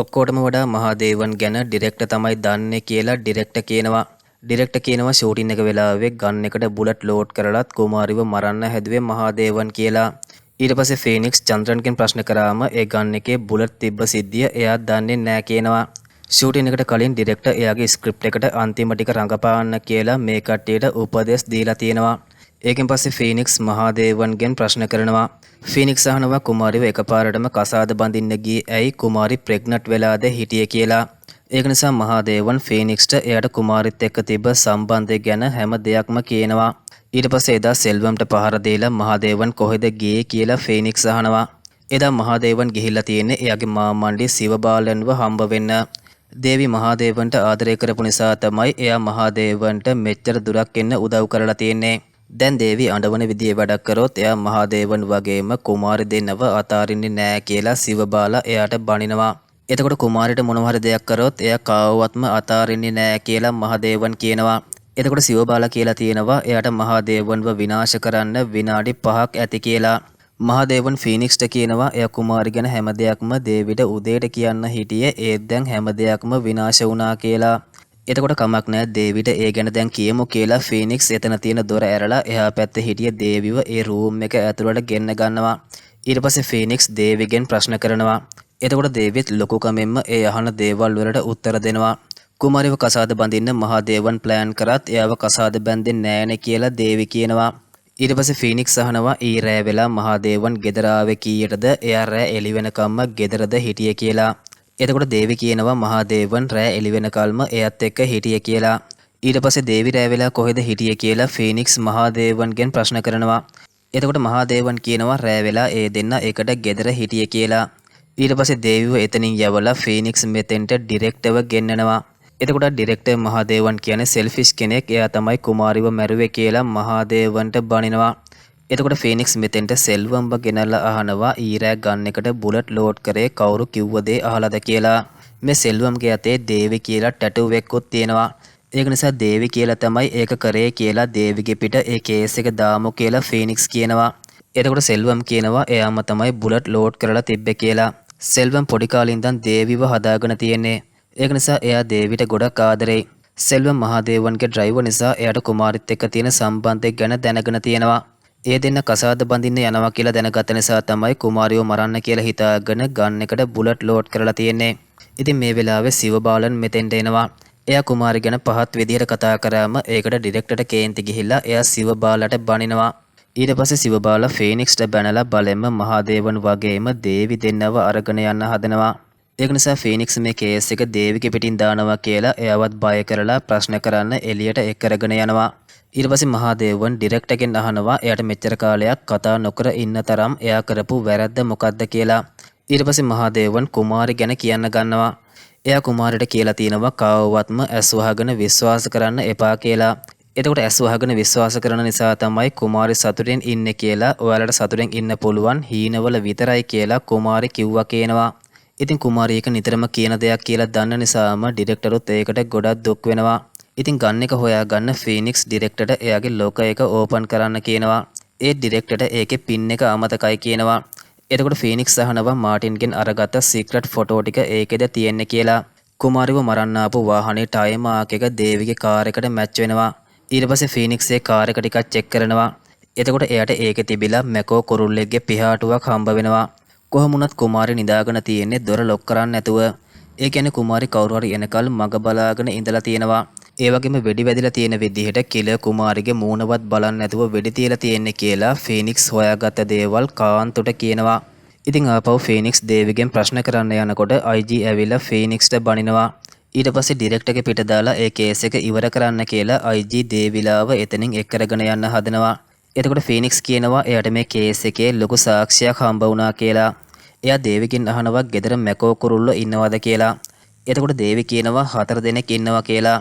ඔක්කොටම වඩා මහදේවන් ගැන ඩිරෙක්ටර් තමයි දන්නේ කියලා ඩිරෙක්ටර් කියනවා. ඩිරෙක්ටර් කියනවා ෂූටින් එක වෙලාවේ ගන් එකට බුලට් ලෝඩ් කරලත් කුමාරිව මරන්න හැදුවේ මහදේවන් කියලා. ඊට පස්සේ ෆීනික්ස් චන්ද්‍රන්ගෙන් ප්‍රශ්න කරාම ඒ ගන් එකේ බුලට් තිබ්බ සිද්ධිය එයා දන්නේ නැහැ කියනවා. ෂූටින් එකට කලින් ඩිරෙක්ටර් එයාගේ ස්ක්‍රිප්ට් එකට අන්තිම ටික රඟපාන්න කියලා මේ කට්ටියට උපදෙස් දීලා තියෙනවා. ඒකෙන් පස්සේ ෆීනික්ස් මහදේවන්ගෙන් ප්‍රශ්න කරනවා. ෆීනික්ස් අහනවා කුමාරිව එකපාරටම කසාද බඳින්න ගියේ ඇයි කුමාරි ප්‍රෙග්නන්ට් වෙලාද හිටියේ කියලා. ඒක නිසා මහදේවන් ෆීනික්ස්ට එයාට කුමාරිත් එක්ක තිබ්බ සම්බන්ධය ගැන හැම දෙයක්ම කියනවා. ඊට පස්සේ එදා සෙල්වම්ට පහර දීලා මහදේවන් කොහෙද ගියේ කියලා ෆීනික්ස් අහනවා. එදා මහදේවන් ගිහිල්ලා තියෙන්නේ එයාගේ මාමණ්ඩි සිවබාලන්ව හම්බ වෙන්න. දේවි මහදේවන්ට ආදරය කරපු නිසා තමයි එයා මහදේවන්ට මෙච්චර දුරක් එන්න උදව් කරලා තියෙන්නේ. දැන් දේවි අඬවන විදිහේ වැඩක් කරොත් එයා මහදේවන් වගේම කුමාරි දෙන්නව අතාරින්නේ නෑ කියලා සිවබාලා එයාට බනිනවා. එතකොට කුමාරිට මොනවා හරි දෙයක් කරොත් එයා කාවවත්ම අතාරින්නේ නෑ කියලා මහදේවන් කියනවා. එතකොට සිවබාලා කියලා තියෙනවා එයාට මහදේවන්ව විනාශ කරන්න විනාඩි 5ක් ඇති කියලා. මහදේවන් ෆීනික්ස්ට කියනවා එයා කුමාරි ගැන හැම දෙයක්ම දේවිට උදේට කියන්න හිටියේ ඒත් දැන් හැම දෙයක්ම විනාශ වුණා කියලා. එතකොට කමක් නැහැ දේවිට ඒ ගැන දැන් කියමු කියලා ෆීනික්ස් එතන තියෙන දොර ඇරලා එහා පැත්තේ හිටිය දේවිව ඒ රූම් එක ඇතුළට ගෙන්න ගන්නවා. ඊට පස්සේ ෆීනික්ස් දේවිගෙන් ප්‍රශ්න කරනවා. එතකොට දේවිත් ලොකු කමෙන්ම ඒ අහන දේවල් වලට උත්තර දෙනවා. කුමාරිව කසාද බඳින්න මහදේවන් ප්ලෑන් කරත් එයාව කසාද බැඳෙන්නේ නෑනේ කියලා දේවි කියනවා. ඊට පස්සේ ෆීනික්ස් අහනවා ඊ රෑ වෙලා මහදේවන් ගෙදර ආවේ කීයටද එයා රෑ එළි වෙනකම්ම ගෙදරද හිටියේ කියලා. එතකොට දේවි කියනවා මහදේවන් රෑ එළි වෙනකල්ම එයත් එක්ක හිටියේ කියලා. ඊට පස්සේ දේවි රෑ වෙලා කොහෙද හිටියේ කියලා ෆීනික්ස් මහදේවන්ගෙන් ප්‍රශ්න කරනවා. එතකොට මහදේවන් කියනවා රෑ වෙලා ඒ දෙන්න එකට ගෙදර හිටියේ කියලා. ඊට පස්සේ දේවිව එතනින් යවලා ෆීනික්ස් මෙතෙන්ට ඩිරෙක්ටර්ව ගෙන්නනවා. එතකොට ඩිරෙක්ටර් මහදේවන් කියන්නේ සෙල්ෆිෂ් කෙනෙක්. එයා තමයි කුමාරිව මැරුවේ කියලා මහදේවන්ට බනිනවා. එතකොට ෆීනික්ස් මෙතෙන්ට සෙල්වම්ව ගෙනල්ලා අහනවා ඊරෑ ගන් එකට බුලට් ලෝඩ් කරේ කවුරු කිව්ව දේ අහලාද කියලා. මේ සෙල්වම්ගේ අතේ දේවි කියලා ටැටූ එකකුත් තියෙනවා. ඒක නිසා දේවි කියලා තමයි ඒක කරේ කියලා දේවිගේ පිට ඒ කේස් එක දාමු කියලා ෆීනික්ස් කියනවා. එතකොට සෙල්වම් කියනවා එයාම තමයි බුලට් ලෝඩ් කරලා තිබ්බේ කියලා. සෙල්වම් පොඩි කාලේ ඉඳන් දේවිව හදාගෙන තියෙන්නේ. ඒක නිසා එයා දේවිට ගොඩක් ආදරෙයි. සෙල්වම් මහදේවන්ගේ ඩ්‍රයිවර් නිසා එයාට කුමාරිත් එක්ක තියෙන සම්බන්ධය ගැන දැනගෙන තියෙනවා. ඒ දෙන්න කසාද බඳින්න යනවා කියලා දැනගත්ත නිසා තමයි කුමාරියව මරන්න කියලා හිතාගෙන ගන් එකට බුලට් ලෝඩ් කරලා තියෙන්නේ. ඉතින් මේ වෙලාවේ සිවබාලන් මෙතෙන්ට එනවා. එයා කුමාරි ගැන පහත් විදිහට කතා කරාම ඒකට ඩිරෙක්ටර්ට කේන්ති ගිහිල්ලා එයා සිවබාලට බනිනවා. ඊට පස්සේ සිවබාලා ෆීනික්ස්ට බැනලා බලෙන්ම මහදේවන් වගේම දේවි දෙන්නව අරගෙන යන්න හදනවා. ඒක නිසා ෆීනික්ස් මේ කේස් එක දේවිගේ පිටින් දානවා කියලා එයාවත් බය කරලා ප්‍රශ්න කරන්න එළියට එක් කරගෙන යනවා. ඊට පස්සේ මහදේවන් ඩිරෙක්ටර්ගෙන් අහනවා එයාට මෙච්චර කාලයක් කතා නොකර ඉන්න තරම් එයා කරපු වැරද්ද මොකක්ද කියලා. ඊට පස්සේ මහදේවන් කුමාරි ගැන කියන්න ගන්නවා. එයා කුමාරිට කියලා තියෙනවා කවවත්ම ඇස් වහගෙන විශ්වාස කරන්න එපා කියලා. එතකොට ඇස් වහගෙන විශ්වාස කරන නිසා තමයි කුමාරි සතුටෙන් ඉන්නේ කියලා ඔයාලට සතුටෙන් ඉන්න පුළුවන් හීනවල විතරයි කියලා කුමාරි කිව්වා කියනවා. ඉතින් කුමාරි එක නිතරම කියන දෙයක් කියලා දන්න නිසාම ඩිරෙක්ටරුත් ඒකට ගොඩක් දුක් වෙනවා. ඉතින් ගන් එක හොයාගන්න ෆීනික්ස් ඩිරෙක්ටර්ට එයාගේ ලොක එක ඕපන් කරන්න කියනවා. ඒ ඩිරෙක්ටර්ට ඒකේ පින් එක අමතකයි කියනවා. එතකොට ෆීනික්ස් අහනවා මාටින්ගෙන් අරගත්ත සීක්‍රට් ෆොටෝ ටික ඒකෙද තියෙන්නේ කියලා. කුමාරිව මරන්න ආපු වාහනේ ටයර් මාක් එක දේවිගේ කාර් එකට මැච් වෙනවා. ඊට පස්සේ ෆීනික්ස් ඒ කාර් එක ටිකක් චෙක් කරනවා. එතකොට එයාට ඒකේ තිබිලා මැකෝ කුරුල්ලෙක්ගේ පිහාටුවක් හම්බ වෙනවා. කොහොමුණත් කුමාරි නිදාගෙන තියෙන්නේ දොර ලොක් කරන්න නැතුව. ඒ කියන්නේ කුමාරි කවුරු හරි එනකල් මග බලාගෙන ඉඳලා තියෙනවා. ඒ වගේම වෙඩි වැදිලා තියෙන විදිහට කිල කුමාරිගේ මූණවත් බලන්න නැතුව වෙඩි තියලා තියෙන්නේ කියලා ෆීනික්ස් හොයාගත්ත දේවල් කාන්තුට කියනවා. ඉතින් ආපහු ෆීනික්ස් දේවිගෙන් ප්‍රශ්න කරන්න යනකොට IG ඇවිල්ලා ෆීනික්ස්ට බනිනවා. ඊට පස්සේ ඩිරෙක්ටර්ගේ පිට දාලා ඒ කේස් එක ඉවර කරන්න කියලා IG දේවිලාව එතනින් එක් කරගෙන යන්න හදනවා. එතකොට ෆීනික්ස් කියනවා එයාට මේ කේස් එකේ ලොකු සාක්ෂියක් හම්බ වුණා කියලා. එයා දේවිගෙන් අහනවා ගෙදර මැකෝ කුරුල්ලෝ ඉන්නවද කියලා. එතකොට දේවි කියනවා 4 දෙනෙක් ඉන්නවා කියලා.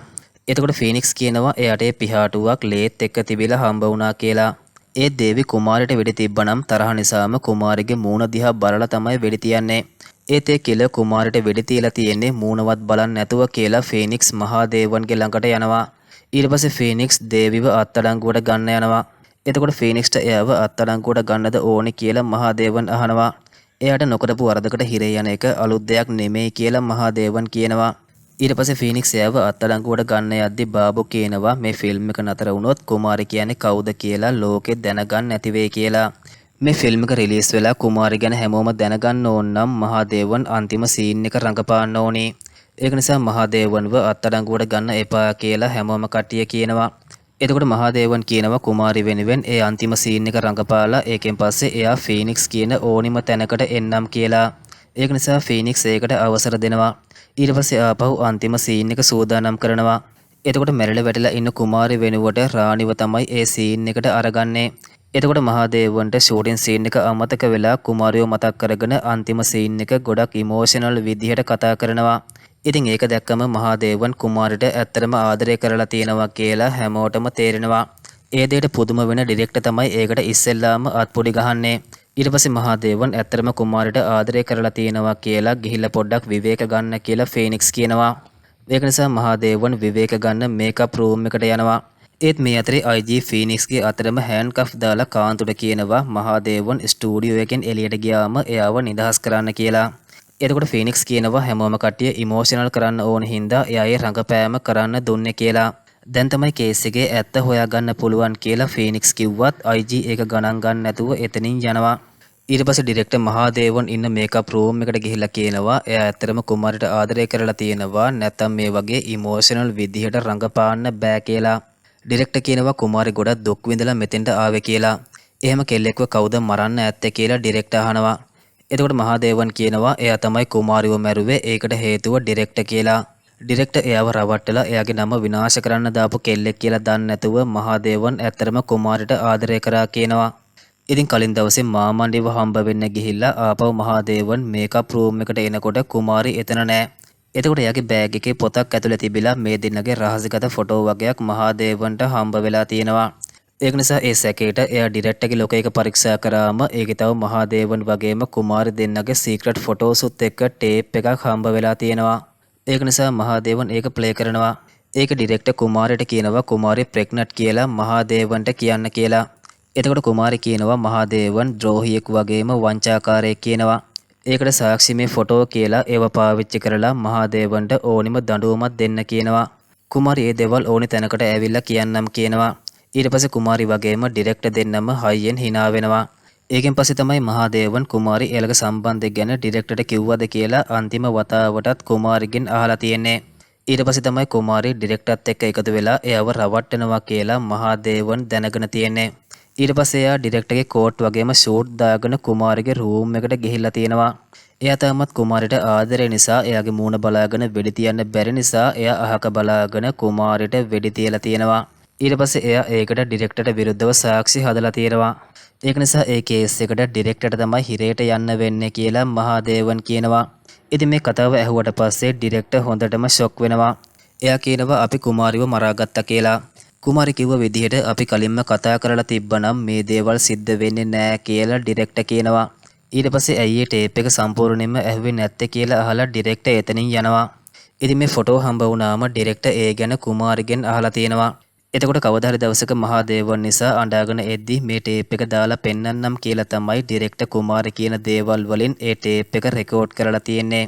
එතකොට ෆීනික්ස් කියනවා එයාට පිහාටුවක් ලේත් එක්ක තිබිලා හම්බ වුණා කියලා. ඒ දේවි කුමාරිට වෙඩි තිබ්බනම් තරහ නිසාම කුමාරිගේ මූණ දිහා බලලා තමයි වෙඩි තියන්නේ. ඒත් ඒ කිල කුමාරිට වෙඩි තියලා තියෙන්නේ මූණවත් බලන්න නැතුව කියලා ෆීනික්ස් මහදේවන්ගේ ළඟට යනවා. ඊට පස්සේ ෆීනික්ස් දේවිව අත්අඩංගුවට ගන්න යනවා. එතකොට ෆීනික්ස්ට එයාව අත්අඩංගුවට ගන්නද ඕනේ කියලා මහදේවන් අහනවා. එයාට නොකරපු වරදකට හිරේ යන එක අලුත් දෙයක් නෙමෙයි කියලා මහදේවන් කියනවා. ඊට පස්සේ ෆීනික්ස් එයාව අත්අඩංගුවට ගන්න යද්දි බාබු කියනවා මේ ෆිල්ම් එක නතර වුණොත් කුමාරි කියන්නේ කවුද කියලා ලෝකෙ දැනගන්න නැති වෙයි කියලා. මේ ෆිල්ම් එක රිලීස් වෙලා කුමාරි ගැන හැමෝම දැනගන්න ඕන නම් මහදේවන් අන්තිම සීන් එක රඟපාන්න ඕනේ. ඒක නිසා මහදේවන්ව අත්අඩංගුවට ගන්න එපා කියලා හැමෝම කට්ටිය කියනවා. එතකොට මහදේවන් කියනවා කුමාරි වෙනුවෙන් ඒ අන්තිම සීන් එක රඟපාලා ඒකෙන් පස්සේ එයා ෆීනික්ස් කියන ඕනිම තැනකට එන්නම් කියලා. ඒක නිසා ෆීනික්ස් ඒකට අවසර දෙනවා. ඊට පස්සේ ආපහු අන්තිම සීන් එක සූදානම් කරනවා. එතකොට මැරිලා වැටිලා ඉන්න කුමාරි වෙනුවට රාණිව තමයි ඒ සීන් එකට අරගන්නේ. එතකොට මහදේවන්ට ෂූටින් සීන් එක අමතක වෙලා කුමාරියව මතක් කරගෙන අන්තිම සීන් එක ගොඩක් ඉමෝෂනල් විදිහට කතා කරනවා. ඉතින් ඒක දැක්කම මහදේවන් කුමාරිට ඇත්තටම ආදරය කරලා තියෙනවා කියලා හැමෝටම තේරෙනවා. ඒ දෙයට පුදුම වෙන ඩිරෙක්ටර් තමයි ඒකට ඉස්සෙල්ලාම අත්පොඩි ගහන්නේ. ඊට පස්සේ මහදේවන් ඇත්තටම කුමාරිට ආදරය කරලා තියෙනවා කියලා ගිහිල්ලා පොඩ්ඩක් විවේක ගන්න කියලා ෆීනික්ස් කියනවා. ඒක නිසා මහදේවන් විවේක ගන්න මේකප් රූම් එකට යනවා. ඒත් මේ අතරේ IG ෆීනික්ස්ගේ අතරම හෑන්ඩ්කෆ් දාලා කාන්තුට කියනවා මහදේවන් ස්ටුඩියෝ එකෙන් එළියට ගියාම එයාව නිදහස් කරන්න කියලා. එතකොට ෆීනික්ස් කියනවා හැමෝම කට්ටිය ඉමෝෂනල් කරන්න ඕන හින්දා එයාගේ රඟපෑම කරන්න දුන්නේ කියලා. දැන් තමයි කේස් එකේ ඇත්ත හොයාගන්න පුළුවන් කියලා ෆීනික්ස් කිව්වත් IG ඒක ගණන් ගන්න නැතුව එතනින් යනවා. ඊට පස්සේ ඩිරෙක්ටර් මහදේවන් ඉන්න මේකප් රූම් එකට ගිහිල්ලා කියනවා එයා ඇත්තටම කුමාරිට ආදරය කරලා තියෙනවා නැත්නම් මේ වගේ ඉමෝෂනල් විදිහට රඟපාන්න බෑ කියලා. ඩිරෙක්ටර් කියනවා කුමාරි ගොඩක් දුක් විඳලා මෙතෙන්ට ආවේ කියලා. එහෙම කෙල්ලෙක්ව කවුද මරන්න ඇත්තේ කියලා ඩිරෙක්ටර් අහනවා. එතකොට මහදේවන් කියනවා එයා තමයි කුමාරිව මැරුවේ ඒකට හේතුව ඩිරෙක්ටර් කියලා. ඩිරෙක්ටර් එයාව රවට්ටලා එයාගේ නම විනාශ කරන්න දාපු කෙල්ලෙක් කියලා දන්නේ නැතුව මහදේවන් ඇත්තටම කුමාරිට ආදරය කරා කියනවා. ඉතින් කලින් දවසේ මාමණ්ඩිව හම්බ වෙන්න ගිහිල්ලා ආපහු මහදේවන් මේකප් රූම් එකට එනකොට කුමාරි එතන නැහැ. එතකොට එයාගේ බෑග් එකේ පොතක් ඇතුලේ තිබිලා මේ දෙන්නගේ රහසිගත ෆොටෝ වගේක් මහදේවන්ට හම්බ වෙලා තියෙනවා. ඒක නිසා ඒ සැකේට එයා ඩිරෙක්ටර්ගේ ලොක එක පරීක්ෂා කරාම ඒකේ තව මහදේවන් වගේම කුමාරි දෙන්නගේ සීක්‍රට් ෆොටෝසුත් එක්ක ටේප් එකක් හම්බ වෙලා තියෙනවා. ඒක නිසා මහදේවන් ඒක ප්ලේ කරනවා. ඒක ඩිරෙක්ටර් කුමාරිට කියනවා කුමාරි ප්‍රෙග්නන්ට් කියලා මහදේවන්ට කියන්න කියලා. එතකොට කුමාරි කියනවා මහදේවන් ද්‍රෝහියෙක් වගේම වංචාකාරයෙක් කියනවා. ඒකට සාක්ෂි මේ ෆොටෝ කියලා ඒව පාවිච්චි කරලා මහදේවන්ට ඕනිම දඬුවමක් දෙන්න කියනවා. කුමාරි ඒ දේවල් ඕනි තැනකට ඇවිල්ලා කියන්නම් කියනවා. ඊට පස්සේ කුමාරි වගේම ඩිරෙක්ටර් දෙන්නම හයියෙන් hina වෙනවා. ඒකෙන් පස්සේ තමයි මහදේවන් කුමාරි එලක සම්බන්ධය ගැන ඩිරෙක්ටර්ට කිව්වද කියලා අන්තිම වතාවටත් කුමාරිගෙන් අහලා තියෙන්නේ. ඊට පස්සේ තමයි කුමාරි ඩිරෙක්ටර්ත් එක්ක එකතු වෙලා එයාව රවට්ටනවා කියලා මහදේවන් දැනගෙන තියෙන්නේ. ඊට පස්සේ එයා ඩිරෙක්ටර්ගේ කෝට් වගේම ෂූට් දාගෙන කුමාරිගේ රූම් එකට ගිහිල්ලා තියෙනවා. එයා තාමත් කුමාරිට ආදරය නිසා එයාගේ මූණ බලාගෙන වෙඩි තියන්න බැරි නිසා එයා අහක බලාගෙන කුමාරිට වෙඩි තියලා තියෙනවා. ඊට පස්සේ එයා ඒකට ඩිරෙක්ටර්ට විරුද්ධව සාක්ෂි හදලා තියෙනවා. ඒක නිසා ඒ කේස් එකට ඩිරෙක්ටර්ට තමයි හිරේට යන්න වෙන්නේ කියලා මහදේවන් කියනවා. ඉතින් මේ කතාව ඇහුවට පස්සේ ඩිරෙක්ටර් හොඳටම ෂොක් වෙනවා. එයා කියනවා අපි කුමාරිව මරාගත්තා කියලා. කුමාරි කිව්ව විදිහට අපි කලින්ම කතා කරලා තිබ්බනම් මේ දේවල් සිද්ධ වෙන්නේ නැහැ කියලා ඩිරෙක්ටර් කියනවා. ඊට පස්සේ ඇයි ටේප් එක සම්පූර්ණයෙන්ම ඇහුවේ නැත්තේ කියලා අහලා ඩිරෙක්ටර් එතනින් යනවා. ඉතින් මේ ෆොටෝ හම්බ වුණාම ඩිරෙක්ටර් ඒ ගැන කුමාරිගෙන් අහලා තියෙනවා. එතකොට කවදා හරි දවසක මහදේවන් නිසා අඬාගෙන එද්දි මේ ටේප් එක දාලා පෙන්නන්නම් කියලා තමයි ඩිරෙක්ටර් කුමාරි කියන දේවල් වලින් ඒ ටේප් එක රෙකෝඩ් කරලා තියෙන්නේ.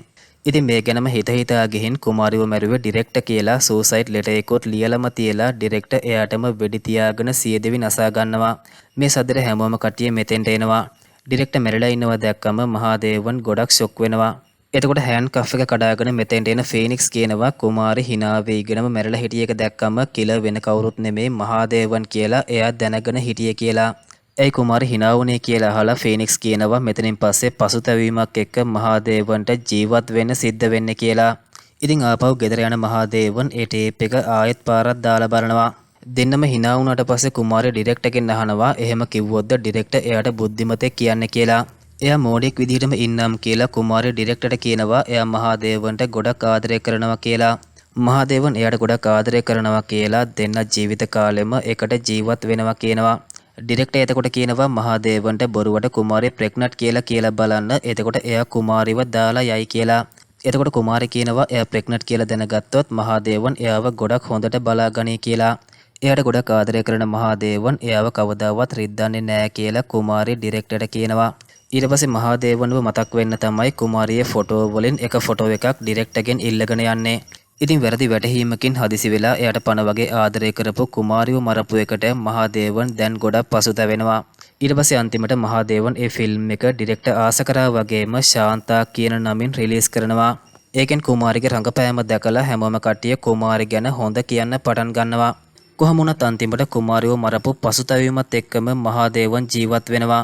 ඉතින් මේ ගැනම හිතා ගිහින් කුමාරිව මැරුවේ ඩිරෙක්ටර් කියලා සූසයිඩ් ලෙටර් එකක් ලියලම තියලා ඩිරෙක්ටර් එයාටම වෙඩි තියාගෙන සියදිවි නසා ගන්නවා. මේ සද්දෙට හැමෝම කට්ටිය මෙතෙන්ට එනවා. ඩිරෙක්ටර් මැරිලා ඉන්නවා දැක්කම මහදේවන් ගොඩක් ෂොක් වෙනවා. එතකොට හෑන්ඩ්කෆ් එක කඩාගෙන මෙතෙන්ට එන ෆීනික්ස් කියනවා කුමාරි hina වෙයිගෙනම මැරිලා හිටිය එක දැක්කම කිල වෙන කවුරුත් නෙමේ මහදේවන් කියලා එයා දැනගෙන හිටියේ කියලා. ඒ කුමාරි hina වුණේ කියලා අහලා ෆීනික්ස් කියනවා මෙතනින් පස්සේ පසුතැවීමක් එක්ක මහදේවන්ට ජීවත් වෙන්න සිද්ධ වෙන්නේ කියලා. ඉතින් ආපහු ගෙදර යන මහදේවන් ඒ ටේප් එක ආයෙත් පාරක් දාලා බලනවා. දෙන්නම hina වුණාට පස්සේ කුමාරි ඩිරෙක්ටර්ගෙන් අහනවා එහෙම කිව්වොත්ද ඩිරෙක්ටර් එයාට බුද්ධිමතෙක් කියන්නේ කියලා. එයා මෝඩෙක් විදිහටම ඉන්නම් කියලා කුමාරි ඩිරෙක්ටර්ට කියනවා එයා මහදේවන්ට ගොඩක් ආදරය කරනවා කියලා. මහදේවන් එයාට ගොඩක් ආදරය කරනවා කියලා දෙන්න ජීවිත කාලෙම එකට ජීවත් වෙනවා කියනවා. ඩිරෙක්ටර් එතකොට කියනවා මහදේවන්ට බොරුවට කුමාරි ප්‍රෙග්නන්ට් කියලා බලන්න. එතකොට එයා කුමාරිව දාලා යයි කියලා. එතකොට කුමාරි කියනවා එයා ප්‍රෙග්නන්ට් කියලා දැනගත්තොත් මහදේවන් එයාව ගොඩක් හොඳට බලාගනී කියලා. එයාට ගොඩක් ආදරය කරන මහදේවන් එයාව කවදාවත් රිද්දන්නේ නැහැ කියලා කුමාරි ඩිරෙක්ටර්ට කියනවා. ඊට පස්සේ මහදේවන්ව මතක් වෙන්න තමයි කුමාරියේ ෆොටෝ වලින් එක ෆොටෝ එකක් ඩිරෙක්ටර්ගෙන් ඉල්ලගෙන යන්නේ. ඉතින් වැරදි වැටහීමකින් හදිසි වෙලා එයාට පණ වගේ ආදරය කරපු කුමාරිව මරපු එකට මහදේවන් දැන් ගොඩක් පසුතැවෙනවා. ඊට පස්සේ අන්තිමට මහදේවන් ඒ ෆිල්ම් එක ඩිරෙක්ටර් ආස කරා වගේම ශාන්තා කියන නමින් රිලීස් කරනවා. ඒකෙන් කුමාරිගේ රංගපෑම දැකලා හැමෝම කට්ටිය කුමාරි ගැන හොඳ කියන්න පටන් ගන්නවා. කොහොම වුණත් අන්තිමට කුමාරිව මරපු පසුතැවීමත් එක්කම මහදේවන් ජීවත් වෙනවා.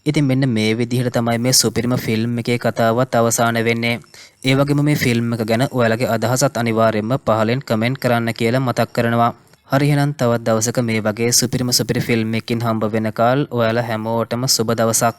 ඉතින් මෙන්න මේ විදිහට තමයි මේ සුපිරිම ෆිල්ම් එකේ කතාවත් අවසාන වෙන්නේ. ඒ වගේම මේ ෆිල්ම් එක ගැන ඔයාලගේ අදහසත් අනිවාර්යයෙන්ම පහලෙන් කමෙන්ට් කරන්න කියලා මතක් කරනවා. හරි එහෙනම් තවත් දවසක මේ වගේ සුපිරිම ෆිල්ම් එකකින් හම්බ වෙනකල් ඔයාලා හැමෝටම සුබ දවසක්.